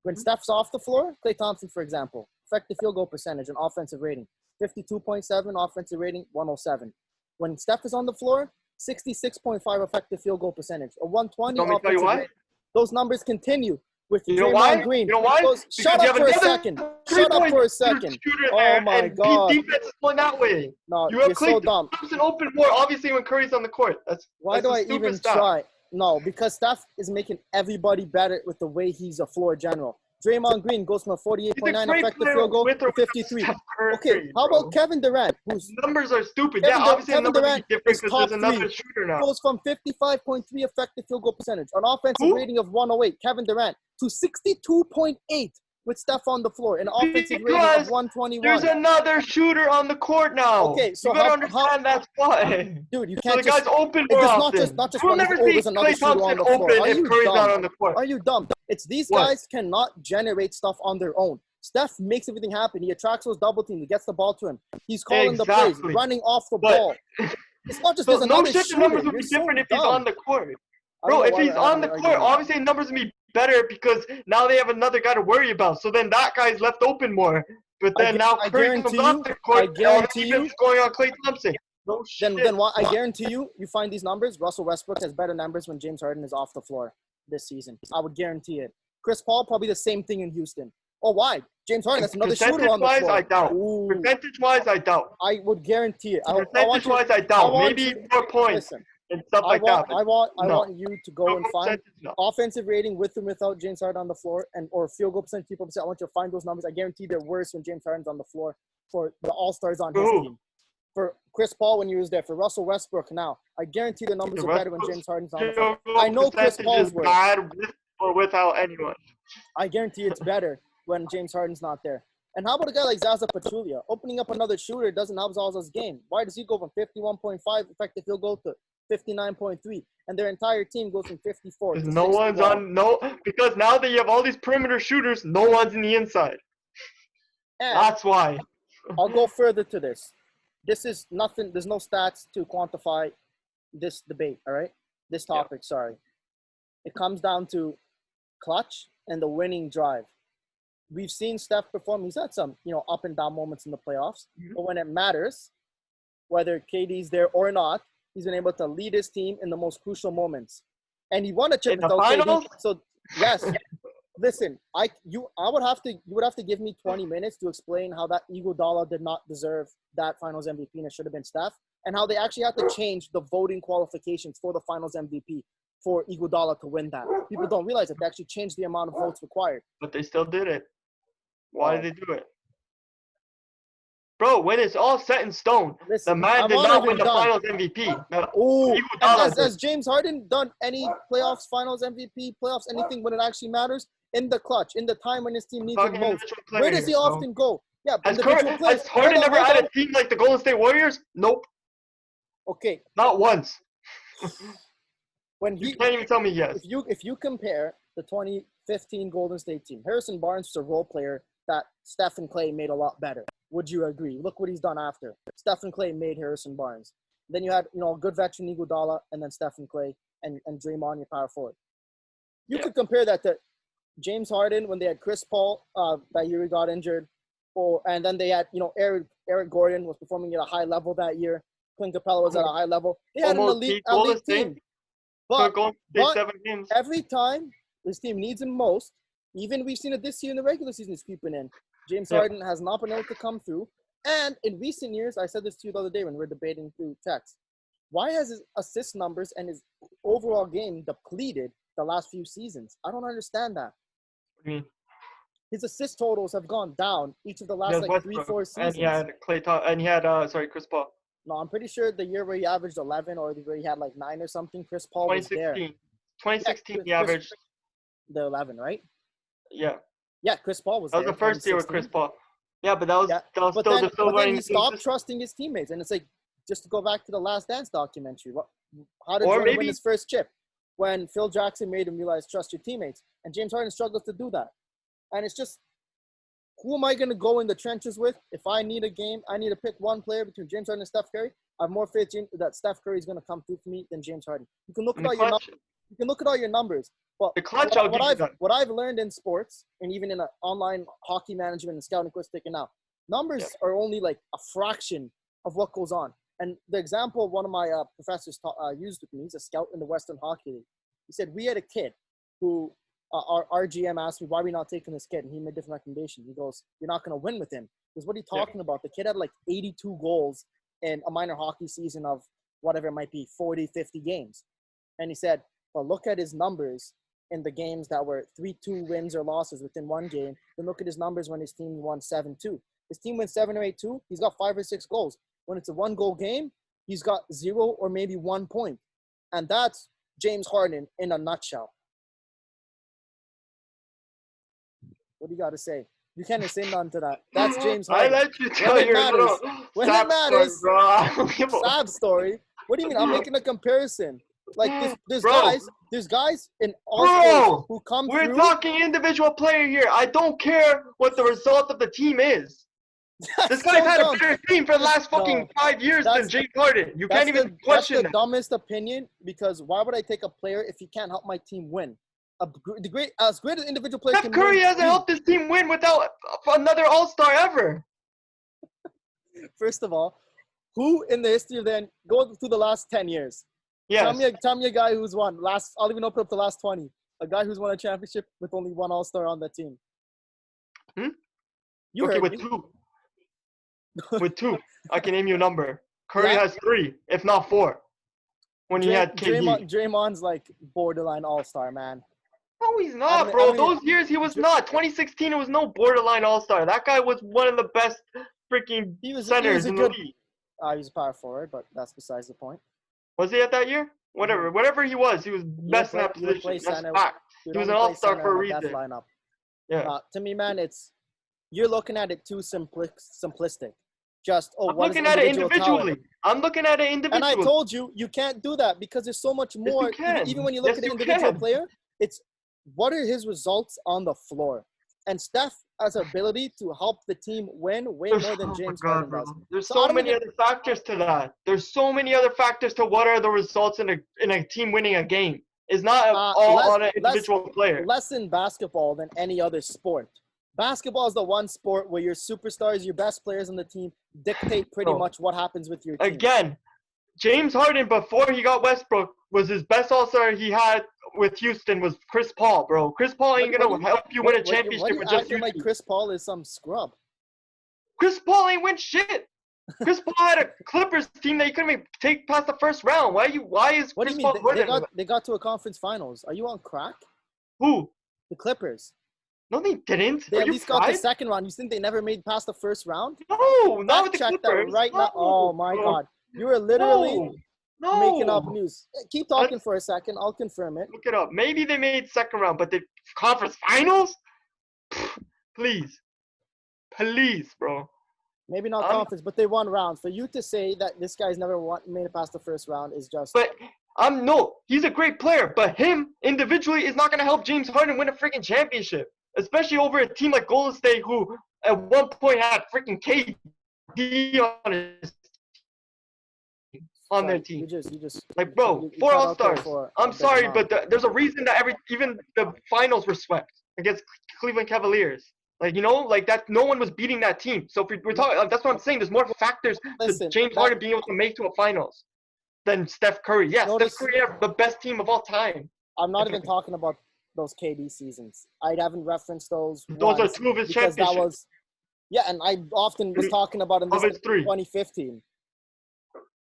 when Steph's off the floor, Klay Thompson, for example, effective field goal percentage and offensive rating, 52.7, offensive rating, 107. When Steph is on the floor, 66.5 effective field goal percentage, a 120 offensive rating. Those numbers continue with Draymond Green. You know why? Shut up for a second. Shut up for a second. Oh, my God. Defense is going that way. No, you're so dumb. Thompson open more, obviously, when Curry's on the court. Why do I even try? No, because Steph is making everybody better with the way he's a floor general. Draymond Green goes from a 48.9 effective field goal to 53. Okay, how about Kevin Durant? Whose numbers are stupid. Obviously Kevin Durant is different because there's another shooter now. Goes from 55.3 effective field goal percentage, an offensive rating of 108, Kevin Durant, to 62.8 with Steph on the floor, an offensive rating of 121. There's another shooter on the court now. Okay, so you gotta understand that's why. Dude, you can't the guy's open more often. Not just we'll one. never see Klay Thompson open if Curry's not on the court. Are you dumb? It's these guys cannot generate stuff on their own. Steph makes everything happen. He attracts those double teams. He gets the ball to him. He's calling the plays, running off the ball. It's not just there's another shooter. The numbers would be different if he's on the court. Bro, if he's on the court, obviously the numbers would be better because now they have another guy to worry about. So then that guy's left open more. But then now Curry comes off the court. I guarantee you, going on Klay Thompson. No shit. Then what? I guarantee you find these numbers. Russell Westbrook has better numbers when James Harden is off the floor this season. I would guarantee it. Chris Paul, probably the same thing in Houston. Oh, why? James Harden, that's another shooter on the floor. I doubt. Percentage-wise, I doubt. I would guarantee it. Percentage-wise, I doubt. Maybe 4 points. Listen, and stuff like that. I want you to go and find offensive rating with and without James Harden on the floor, or field goal percentage, people say, I want you to find those numbers. I guarantee they're worse when James Harden's on the floor for the All-Stars on his team. For Chris Paul when he was there, for Russell Westbrook now, I guarantee the numbers are better when James Harden's on the floor. I know Chris Paul's worse. Bad with or without anyone. I guarantee it's better when James Harden's not there. And how about a guy like Zaza Pachulia? Opening up another shooter doesn't help Zaza's game. Why does he go from 51.5 effective field goal to 59.3, and their entire team goes from 54 to 61. Because now that you have all these perimeter shooters, no one's in the inside. And that's why. I'll go further to this. This is nothing. There's no stats to quantify this debate. All right, this topic. Yeah. Sorry, it comes down to clutch and the winning drive. We've seen Steph perform. He's had some, up and down moments in the playoffs, but when it matters, whether KD's there or not, he's been able to lead his team in the most crucial moments. And he won a chip without KD. So yes, listen, you would have to give me 20 minutes to explain how that Iguodala did not deserve that Finals MVP and it should have been Steph, and how they actually had to change the voting qualifications for the Finals MVP for Iguodala to win that. People don't realize that they actually changed the amount of votes required. But they still did it. Why did they do it? Bro, when it's all set in stone, the man did not win the Finals MVP. Has James Harden done any playoffs, Finals MVP, playoffs, anything when it actually matters? In the clutch, in the time when his team needs it most. Where does he often go? Yeah, has Harden never had a team like the Golden State Warriors? Nope. Okay. Not once. You can't even tell me yes. If you compare the 2015 Golden State team, Harrison Barnes was a role player that Steph and Klay made a lot better. Would you agree? Look what he's done after. Steph and Klay made Harrison Barnes. Then you had, a good veteran Iguodala, and then Steph and Klay and Draymond, your power forward. You could compare that to James Harden when they had Chris Paul that year he got injured, and then they had, Eric Gordon was performing at a high level that year. Clint Capella was at a high level. They had an elite team. But every time this team needs him most, even we've seen it this year in the regular season, he's creeping in. James Harden has not been able to come through. And in recent years, I said this to you the other day when we were debating through text, why has his assist numbers and his overall game depleted the last few seasons. I don't understand that. What do you mean? His assist totals have gone down each of the last like Westbrook, 3-4 seasons. and he had Chris Paul. No, I'm pretty sure the year where he averaged 11 or the year he had like 9 or something, Chris Paul was there. 2016, he averaged the 11, right? Yeah. Yeah, Chris Paul was there. That was the first year with Chris Paul. Yeah, but that was still the But then he stopped trusting his teammates, and it's like just to go back to the Last Dance documentary. How did Jordan win his first chip? When Phil Jackson made him realize trust your teammates, and James Harden struggles to do that. And it's just, who am I going to go in the trenches with? If I need a game, I need to pick one player between James Harden and Steph Curry. I have more faith that Steph Curry is going to come through for me than James Harden. You can look at all your numbers. You can look at all your numbers. But what I've learned in sports and even in online hockey management and scouting quiz taken out, numbers are only like a fraction of what goes on. And the example one of my professors used with me, he's a scout in the Western Hockey League. He said, we had a kid who our GM asked me, why are we not taking this kid? And he made different recommendations. He goes, you're not going to win with him. Because what are you talking about? The kid had like 82 goals in a minor hockey season of whatever it might be, 40, 50 games. And he said, well, look at his numbers in the games that were 3-2 wins or losses within one game. Then look at his numbers when his team won 7-2. His team wins 7 or 8-2. He's got 5 or 6 goals. When it's a 1-goal game, he's got 0 or maybe 1 point. And that's James Harden in a nutshell. What do you got to say? You can't say none to that. That's James Harden. I let you tell your little sad story. What do you mean? I'm making a comparison. Like there's guys in all sports who come through. We're talking individual player here. I don't care what the result of the team is. This guy's had a better team for the last fucking 5 years than James Harden. You can't even question that. That's the dumbest opinion, because why would I take a player if he can't help my team win? As great as individual player Steph Curry hasn't helped his team win without another All-Star ever. First of all, who in the history of go through the last 10 years? Yes. Tell me a guy who's won. I'll even open up the last 20. A guy who's won a championship with only one All-Star on the team. With 2. With 2. I can name you a number. Curry has 3, if not 4. When he had KD. Draymond's like borderline All-Star, man. No, he's not, bro. Those years he was not. 2016, it was no borderline All-Star. That guy was one of the best freaking centers in the league. He was a power forward, but that's besides the point. Was he at that year? Whatever he was best in that position. That's fact. He was an All-Star for a reason. Yeah. To me, man, you're looking at it too simplistic. I'm looking at it individually. I'm looking at it individually. And I told you can't do that, because there's so much more. Even when you look at an individual player, it's what are his results on the floor? And Steph has the ability to help the team win way more than James Harden does. There's so many other factors to that. There's so many other factors to what are the results in a team winning a game. It's not all on an individual player. Less in basketball than any other sport. Basketball is the one sport where your superstars, your best players on the team dictate pretty much what happens with your team. Again, James Harden, before he got Westbrook, was his best All-Star he had with Houston was Chris Paul, bro. Chris Paul ain't going to help you win a championship with just Houston. Like Chris Paul is some scrub. Chris Paul ain't win shit. Chris Paul had a Clippers team that you couldn't even take past the first round. Why is Chris Paul winning? They got to a conference finals. Are you on crack? Who? The Clippers. No, they didn't. They at least got the second round. You think they never made past the first round? No, not with the Clippers. That right now. Oh, my God. You are literally making up news. Keep talking for a second. I'll confirm it. Look it up. Maybe they made second round, but the conference finals? Please, bro. Maybe not conference, but they won rounds. For you to say that this guy's never made it past the first round is just... But, no, he's a great player, but him individually is not going to help James Harden win a freaking championship. Especially over a team like Golden State, who at one point had freaking KD on their team. You just like, bro, 4 All-Stars. I'm sorry, but there's a reason that even the finals were swept against Cleveland Cavaliers. Like, that no one was beating that team. So if we're talking, that's what I'm saying. There's more factors to James Harden being able to make to a finals than Steph Curry. Yes, Steph Curry had the best team of all time. I'm not even talking about those KD seasons. I haven't referenced those. Those are 2 of his championships. And I often was talking about in 2015.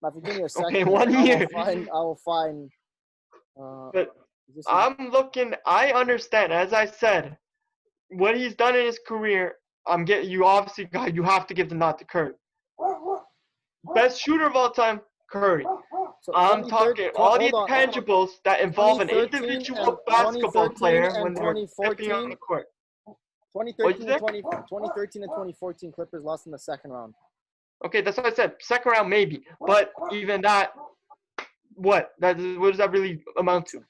Now, if you give me a second, okay, 1 year. I will find. But I understand. As I said, what he's done in his career, you have to give the nod to Curry. Best shooter of all time, Curry. So I'm talking all the intangibles that involve an individual basketball player when they're stepping on the court. 2013 and 2014 Clippers lost in the second round. Okay, that's what I said. Second round, maybe. But even that, what does that really amount to?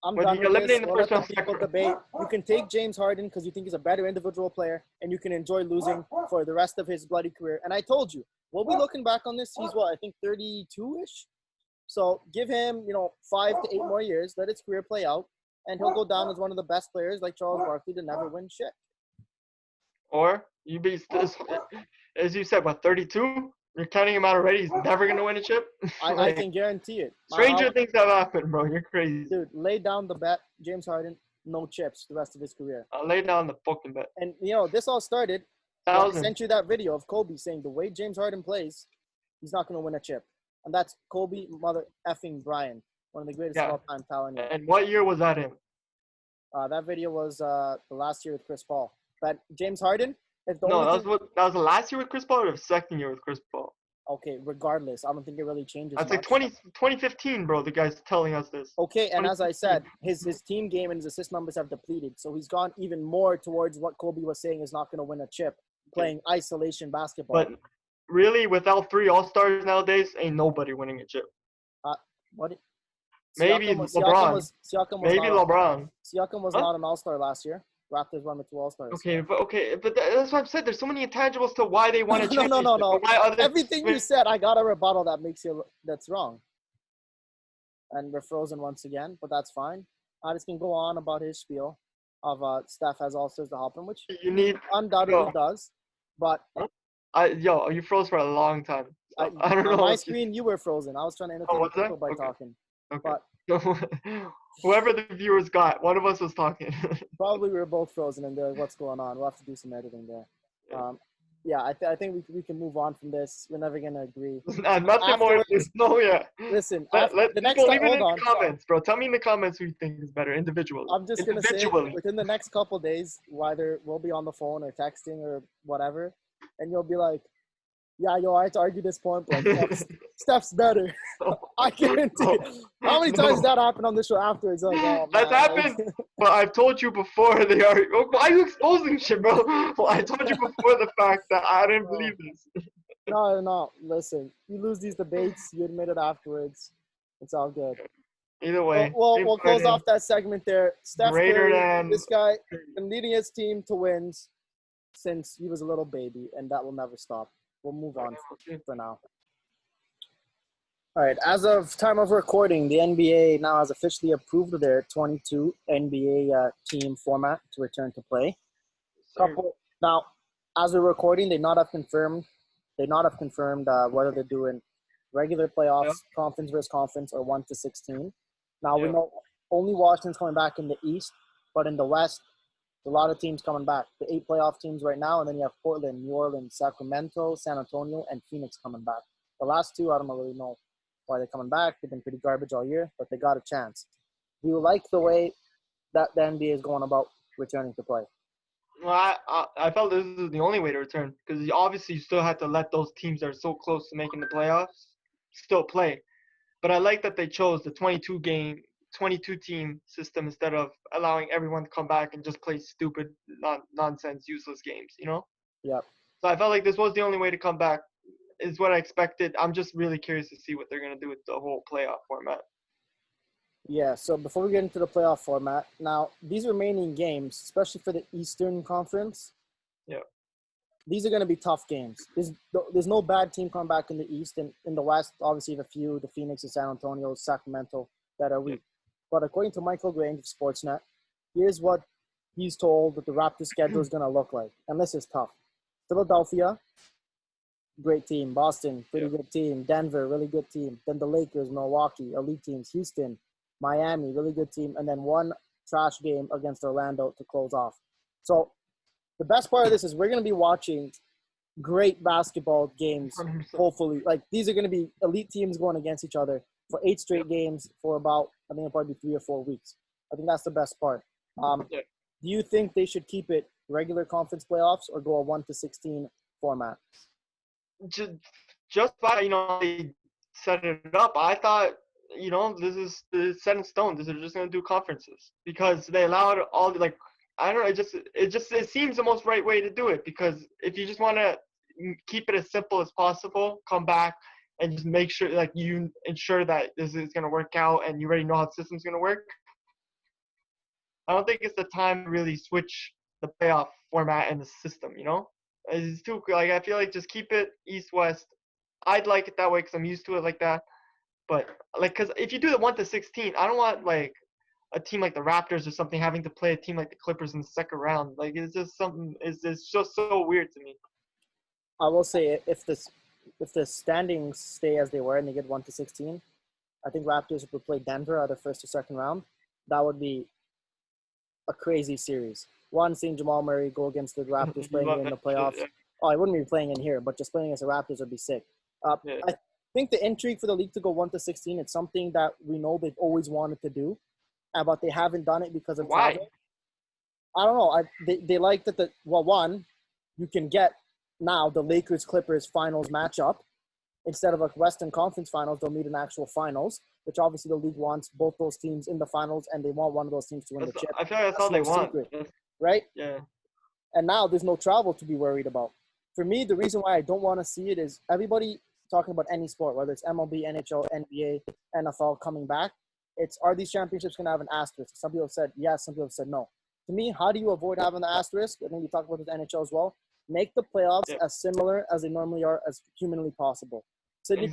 I'm done with this. We'll let the people debate. You can take James Harden because you think he's a better individual player, and you can enjoy losing for the rest of his bloody career. And I told you, we'll be looking back on this. He's what, I think 32-ish? So give him, 5 to 8 more years. Let his career play out, and he'll go down as one of the best players like Charles Barkley to never win shit. Or as you said, 32? You're counting him out already. He's never going to win a chip? I can guarantee it. Stranger things have happened, bro. You're crazy. Dude, lay down the bet. James Harden, no chips the rest of his career. I'll lay down the fucking bet. And, this all started. I sent you that video of Kobe saying the way James Harden plays, he's not going to win a chip. And that's Kobe mother effing Bryant, one of the greatest of all time talent. And what year was that in? That video was the last year with Chris Paul. But James Harden, that was the last year with Chris Paul or the second year with Chris Paul? Okay, regardless, I don't think it really changes. I'd say 2015, bro. The guy's telling us this. Okay, and as I said, his team game and his assist numbers have depleted, so he's gone even more towards what Kobe was saying is not going to win a chip, playing isolation basketball. But really, without 3 All-Stars nowadays, ain't nobody winning a chip. What? Maybe LeBron. Maybe LeBron. Siakam was not an All-Star last year. Raptors won with 2 All-Stars. Okay, but that's what I've said. There's so many intangibles to why they won a championship. No. Everything you said, I got a rebuttal that's wrong. And we're frozen once again, but that's fine. I just can go on about his spiel of Steph has All-Stars to help him, which he undoubtedly does. But you froze for a long time. So I don't know. On my screen, you were frozen. I was trying to entertain people by talking. Okay. But whoever the viewers got, one of us was talking. Probably we were both frozen and they're like, what's going on? We'll have to do some editing there. I think we can move on from this. We're never going to agree. Nothing more. Listen, the next time, hold on. Comments, bro. Tell me in the comments who you think is better individually. I'm just going to say within the next couple of days, whether we'll be on the phone or texting or whatever, and you'll be like, I had to argue this point, but Steph's better. I guarantee. How many times did that happen on the show afterwards? Like, that's happened, but I've told you before. Why are you exposing shit, bro? Well, I told you before the fact that I didn't believe this. No. Listen, you lose these debates. You admit it afterwards. It's all good. Either way. We'll close off that segment there. Steph Curry, this guy, been leading his team to wins since he was a little baby, and that will never stop. We'll move on for now. All right. As of time of recording, the NBA now has officially approved their 22 NBA team format to return to play. Now, as we're recording, they not have confirmed whether they're doing regular playoffs, conference versus conference, or 1-16. Now we know only Washington's coming back in the East, but in the West, a lot of teams coming back. The 8 playoff teams right now, and then you have Portland, New Orleans, Sacramento, San Antonio, and Phoenix coming back. The last 2, I don't really know why they're coming back. They've been pretty garbage all year, but they got a chance. Do you like the way that the NBA is going about returning to play? Well, I felt this is the only way to return because obviously you still have to let those teams that are so close to making the playoffs still play. But I like that they chose the 22-team system instead of allowing everyone to come back and just play stupid, nonsense, useless games, Yeah. So I felt like this was the only way to come back, is what I expected. I'm just really curious to see what they're going to do with the whole playoff format. Yeah, so before we get into the playoff format, now, these remaining games, especially for the Eastern Conference, these are going to be tough games. There's no bad team coming back in the East. And in the West, obviously, you have a few, the Phoenix and San Antonio, Sacramento, that are weak. But according to Michael Grange of Sportsnet, here's what he's told that the Raptors schedule is going to look like. And this is tough. Philadelphia, great team. Boston, pretty good team. Denver, really good team. Then the Lakers, Milwaukee, elite teams. Houston, Miami, really good team. And then one trash game against Orlando to close off. So the best part of this is we're going to be watching great basketball games, 100%. Hopefully. Like, these are going to be elite teams going against each other for 8 straight games for about, I think it'll probably be 3 or 4 weeks. I think that's the best part. Yeah. Do you think they should keep it regular conference playoffs or go a 1-16 format? Just by they set it up, I thought this is set in stone. They're just gonna do conferences because they allowed all the I don't know. It seems the most right way to do it because if you just want to keep it as simple as possible, come back and just make sure you ensure that this is gonna work out and you already know how the system's gonna work. I don't think it's the time to really switch the playoff format and the system. It's too I feel like just keep it East-West. I'd like it that way because I'm used to it like that. But because if you do the 1-16, I don't want a team like the Raptors or something having to play a team like the Clippers in the second round. It's just something. It's just so weird to me. I will say if the standings stay as they were and they get 1-16, I think Raptors would play Denver either first or second round. That would be a crazy series. One, seeing Jamal Murray go against the Raptors playing in the playoffs. Yeah. Oh, I wouldn't be playing in here, but just playing against the Raptors would be sick. Yeah. I think the intrigue for the league to go 1-16, it's something that we know they've always wanted to do, but they haven't done it because of Why? travel. I don't know. They like that one, you can get now the Lakers-Clippers finals matchup. Instead of a Western Conference finals, they'll meet in actual finals, which obviously the league wants both those teams in the finals, and they want one of those teams to win the chip. I feel like that's all they want. Right? Yeah. And now there's no travel to be worried about. For me, the reason why I don't want to see it is everybody talking about any sport, whether it's MLB, NHL, NBA, NFL coming back, are these championships going to have an asterisk? Some people have said yes, some people have said no. To me, how do you avoid having the asterisk? I think we talked about this NHL as well. Make the playoffs as similar as they normally are as humanly possible. Sidney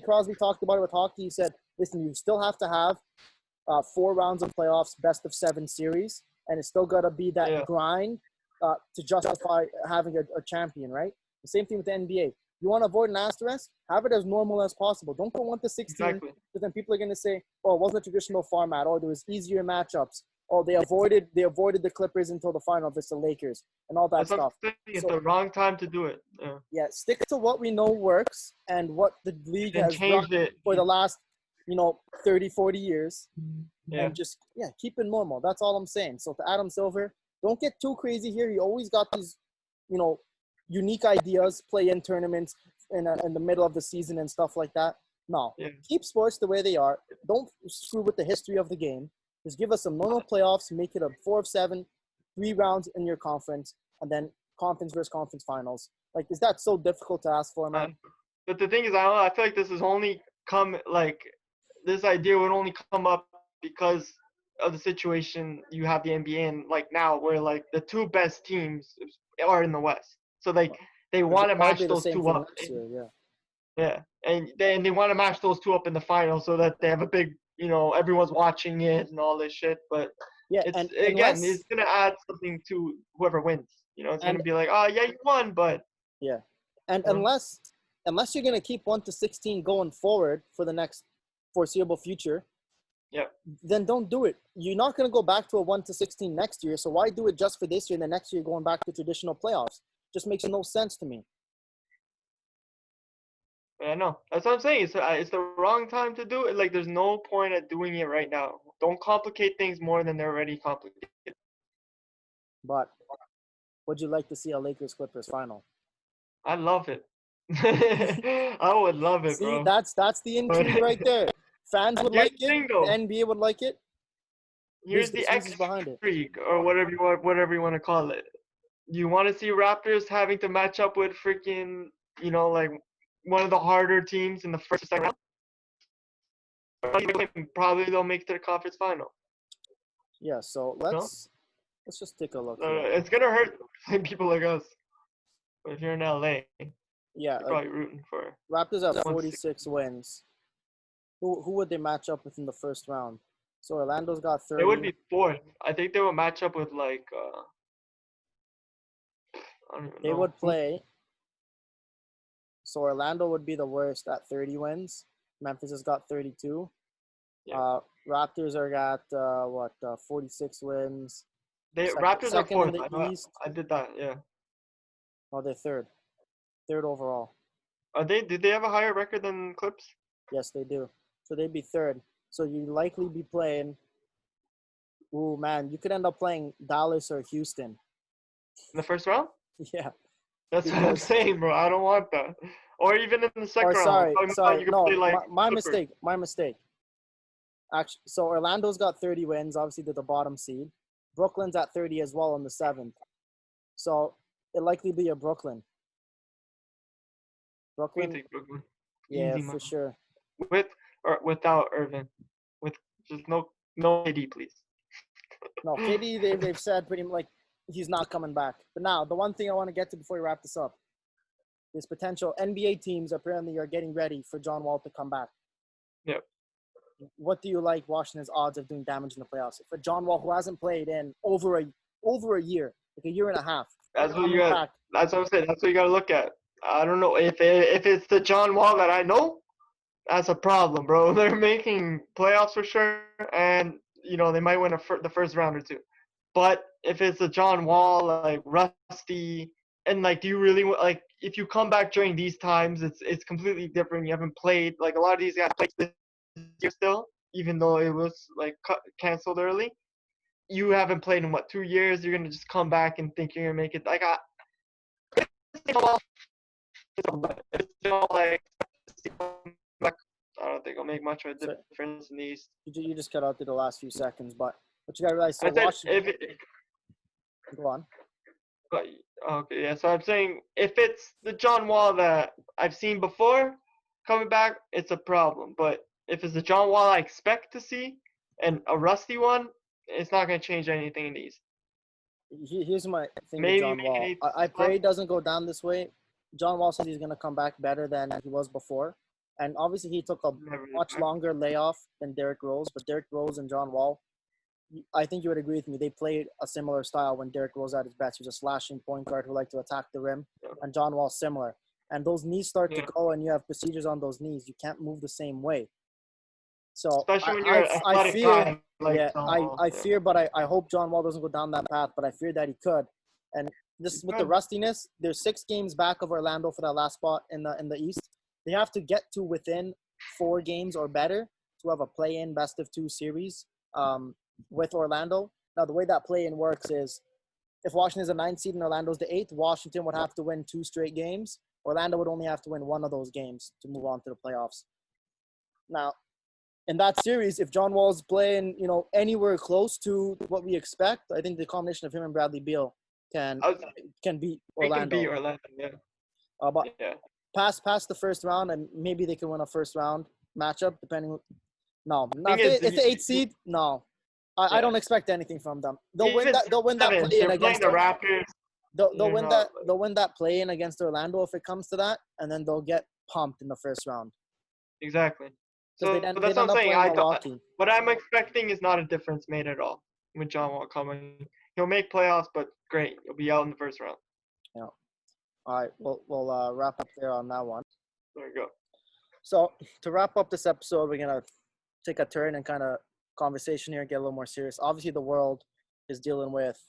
Crosby talked about it with hockey. He said, listen, you still have to have 4 rounds of playoffs, best of 7 series, and it's still got to be that grind to justify having a champion, right? The same thing with the NBA. You want to avoid an asterisk? Have it as normal as possible. Don't go 1-16, because then people are going to say, oh, it wasn't a traditional format. Oh, there was easier matchups. Oh, they avoided the Clippers until the final versus the Lakers and all that stuff. It's the wrong time to do it. Yeah, stick to what we know works and what the league has done for the last, 30, 40 years. And just, keep it normal. That's all I'm saying. So to Adam Silver, don't get too crazy here. He always got these, unique ideas, play in tournaments in the middle of the season and stuff like that. No, keep sports the way they are. Don't screw with the history of the game. Just give us some normal playoffs, make it a 4 of 7, 3 rounds in your conference, and then conference versus conference finals. Is that so difficult to ask for, man? But the thing is, I feel like this has only this idea would only come up because of the situation you have the NBA in now, where the 2 best teams are in the West. So they want to match those 2 up. Yeah, and they want to match those 2 up in the finals so that they have a big, everyone's watching it and all this shit. But it's gonna add something to whoever wins. It's gonna be like, oh yeah, you won, but and unless you're gonna keep 1-16 going forward for the next foreseeable future, then don't do it. You're not gonna go back to a 1-16 next year. So why do it just for this year and the next year going back to traditional playoffs? Just makes no sense to me. Yeah, no, that's what I'm saying. It's the wrong time to do it. There's no point at doing it right now. Don't complicate things more than they're already complicated. But would you like to see a Lakers-Clippers final? I love it. I would love it, bro. See, that's the intrigue right there. Fans would like it. The NBA would like it. Here's the intrigue, or whatever you want to call it. You want to see Raptors having to match up with freaking, one of the harder teams in the first or second round. Probably they'll make their conference final. Yeah, so let's just take a look. It's gonna hurt people like us. But if you're in LA, you're probably rooting for Raptors have 46 wins. Who would they match up with in the first round? So Orlando's got 30. They would be 4th. I think they would match up with I don't even know. They would play. So Orlando would be the worst at 30 wins. Memphis has got 32. Yeah. Raptors are got 46 wins. Raptors are 4th. In the East. I did that. Yeah. Oh, they're 3rd. 3rd overall. Did they have a higher record than Clips? Yes, they do. So they'd be 3rd. So you'd likely be playing Ooh, man, you could end up playing Dallas or Houston. In the first round? Yeah. That's what I'm saying, bro. I don't want that. Or even in the second round. Sorry. You could No, play like my Clippers. mistake. Actually, so Orlando's got 30 wins. Obviously, they're the bottom seed. Brooklyn's at 30 as well on the 7th. So it'll likely be a Brooklyn. We take Brooklyn. Yeah, Easy, for man. sure. With or without Irvin. With just no KD, please. No, KD, they've said pretty much like he's not coming back. But now, the one thing I want to get to before we wrap this up is potential NBA teams apparently are getting ready for John Wall to come back. Yep. What do you like Washington's odds of doing damage in the playoffs? For John Wall, who hasn't played in over a year, like a year and a half. That's what you got. That's what I'm saying. That's what you got to look at. I don't know if it's the John Wall that I know. That's a problem, bro. They're making playoffs for sure, and they might win the first round or two. But if it's a John Wall, like rusty, and like, do you really like? If you come back during these times, it's completely different. You haven't played. Like a lot of these guys played this year still, even though it was like canceled early. You haven't played in 2 years. You're gonna just come back and think you're gonna make it. Like I don't think I'll make much of a difference in these. You just cut out through the last few seconds, but you gotta realize. So go on. Okay, yeah. So I'm saying if it's the John Wall that I've seen before coming back, it's a problem. But if it's the John Wall I expect to see and a rusty one, it's not gonna change anything in these. Here's my thing with John Wall. I pray it doesn't go down this way. John Wall says he's gonna come back better than he was before. And obviously, he took a much longer layoff than Derrick Rose. But Derrick Rose and John Wall, I think you would agree with me. They played a similar style when Derrick Rose at his best. He was a slashing point guard who liked to attack the rim. And John Wall similar. And those knees start to go, and you have procedures on those knees. You can't move the same way. So especially when you're I fear, I fear, but I hope John Wall doesn't go down that path. But I fear that he could. And just with the rustiness, they're 6 games back of Orlando for that last spot in the East. They have to get to within 4 games or better to have a play-in best-of-2 series with Orlando. Now, the way that play-in works is if Washington is a 9th seed and Orlando's the 8th, Washington would have to win 2 straight games. Orlando would only have to win 1 of those games to move on to the playoffs. Now, in that series, if John Wall's playing, anywhere close to what we expect, I think the combination of him and Bradley Beal can beat Orlando. They can beat Orlando, yeah. But past the first round, and maybe they can win a first round matchup, depending. No, if it's the 8th seed, no. I don't expect anything from them. They'll win that play-in against the Raptors. They'll win that play-in against Orlando if it comes to that, and then they'll get pumped in the first round. Exactly. So that's what I'm saying. What I'm expecting is not a difference made at all with John Wall coming. He'll make playoffs, but great, he'll be out in the first round. Yeah. All right, we'll wrap up there on that one. There you go. So to wrap up this episode, we're gonna take a turn and kind of conversation here and get a little more serious. Obviously, the world is dealing with,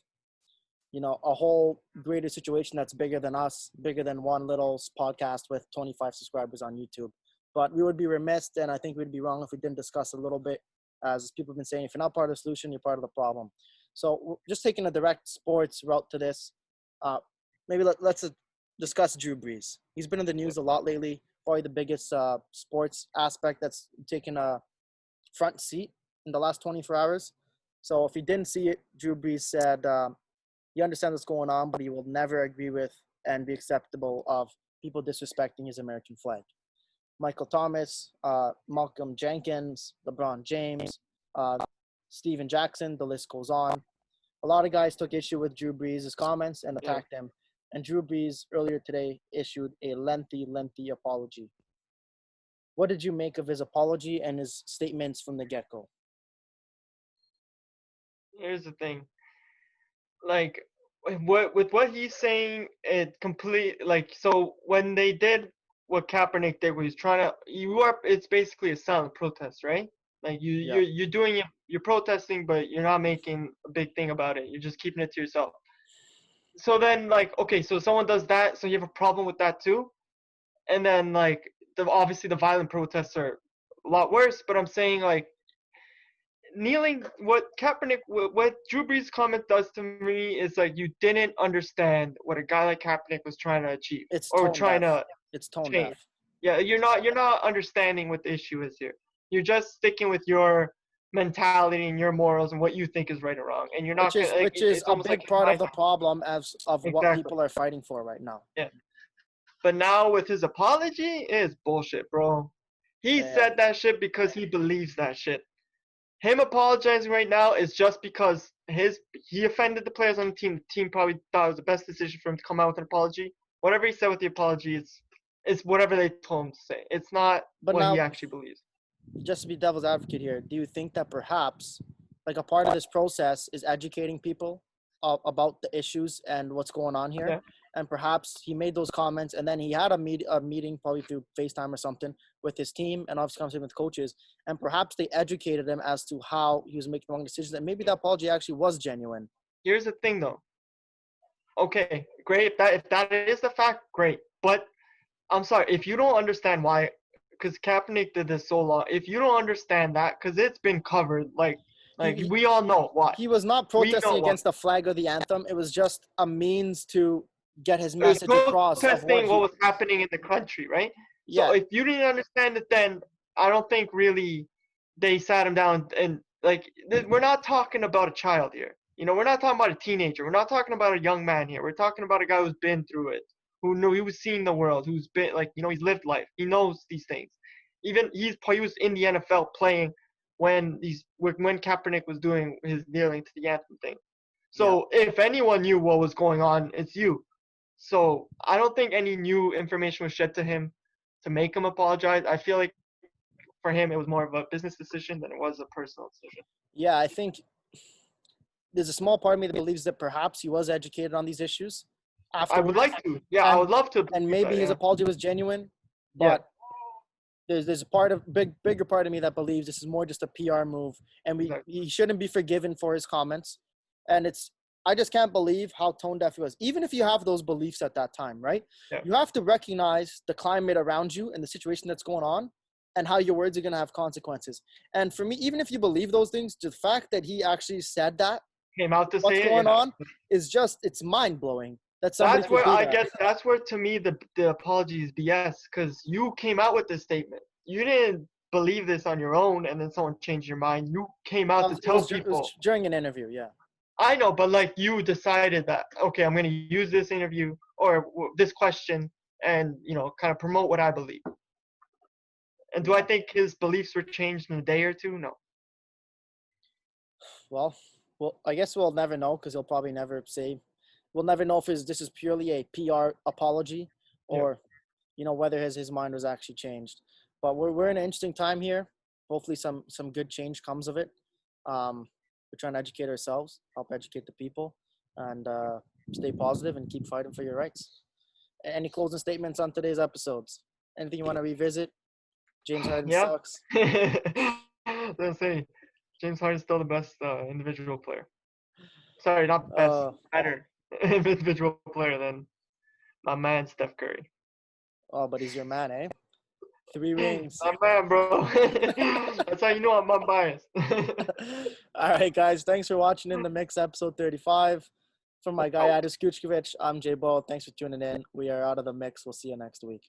a whole greater situation that's bigger than us, bigger than one little podcast with 25 subscribers on YouTube. But we would be remiss, and I think we'd be wrong if we didn't discuss a little bit, as people have been saying, if you're not part of the solution, you're part of the problem. So we're just taking a direct sports route to this. Maybe let's discuss Drew Brees. He's been in the news a lot lately, probably the biggest sports aspect that's taken a front seat in the last 24 hours. So if you didn't see it, Drew Brees said he understands what's going on, but he will never agree with and be acceptable of people disrespecting his American flag. Michael Thomas, Malcolm Jenkins, LeBron James, Steven Jackson, the list goes on. A lot of guys took issue with Drew Brees' comments and attacked him. And Drew Brees earlier today issued a lengthy apology. What did you make of his apology and his statements from the get-go? Here's the thing. Like, what he's saying, so when they did what Kaepernick did, where he's trying to, it's basically a silent protest, right? Like you're doing it, you're protesting, but you're not making a big thing about it. You're just keeping it to yourself. So then, so someone does that, so you have a problem with that too, and then obviously the violent protests are a lot worse. But I'm saying kneeling, what Drew Brees' comment does to me is like you didn't understand what a guy like Kaepernick was trying to achieve It's or tone trying deaf. to It's tone change. deaf. Yeah, you're not understanding what the issue is here. You're just sticking with your mentality and your morals and what you think is right or wrong, and you're not which is it's a almost big like part of the problem of what exactly. people are fighting for right now. Yeah. But now with his apology, it's bullshit, bro. He said that shit because he believes that shit. Him apologizing right now is just because he offended the players on the team. The team probably thought it was the best decision for him to come out with an apology. Whatever he said with the apology is whatever they told him to say. It's not what he actually believes. Just to be devil's advocate here, do you think that perhaps like a part of this process is educating people about the issues and what's going on here? Yeah. And perhaps he made those comments and then he had a meeting probably through FaceTime or something with his team and obviously conversation with coaches, and perhaps they educated him as to how he was making the wrong decisions, and maybe that apology actually was genuine. Here's the thing though. Okay, great. If that is the fact, great. But I'm sorry, if you don't understand why, because Kaepernick did this so long, if you don't understand that, because it's been covered, we all know why. He was not protesting against the flag or the anthem. It was just a means to get his message across. Protesting what was happening in the country, right? Yeah. So if you didn't understand it then, I don't think really they sat him down and, we're not talking about a child here. You know, we're not talking about a teenager. We're not talking about a young man here. We're talking about a guy who's been through it, who knew he was seeing the world, who's been he's lived life. He knows these things. Even he was in the NFL playing when Kaepernick was doing his kneeling to the anthem thing. So if anyone knew what was going on, it's you. So I don't think any new information was shed to him to make him apologize. I feel like for him it was more of a business decision than it was a personal decision. Yeah, I think there's a small part of me that believes that perhaps he was educated on these issues afterwards. I would like to. Yeah, I would love to. And maybe his apology was genuine, but there's a bigger part of me that believes this is more just a PR move, and he shouldn't be forgiven for his comments. And I just can't believe how tone deaf he was. Even if you have those beliefs at that time, right? Yeah. You have to recognize the climate around you and the situation that's going on and how your words are going to have consequences. And for me, even if you believe those things, the fact that he actually said that, came out to what's going on, is just, it's mind-blowing. That's where to me the apology is BS, because you came out with this statement. You didn't believe this on your own and then someone changed your mind. You came out to tell people. It was during an interview, yeah. I know, but you decided that, okay, I'm going to use this interview or this question and, kind of promote what I believe. And do I think his beliefs were changed in a day or two? No. Well, I guess we'll never know, because he'll probably never say. We'll never know if this is purely a PR apology or, whether his mind was actually changed. But we're in an interesting time here. Hopefully some good change comes of it. We're trying to educate ourselves, help educate the people, and stay positive and keep fighting for your rights. Any closing statements on today's episodes? Anything you want to revisit? James Harden sucks. Let's say James Harden's still the best individual player. Sorry, not best, better individual player than my man Steph Curry. Oh, but he's your man, eh? 3 rings. My man, bro. That's how you know I'm unbiased. All right, guys. Thanks for watching In the Mix, episode 35. From my guy, Adis Kuchkovic, I'm Jay Bo. Thanks for tuning in. We are out of the mix. We'll see you next week.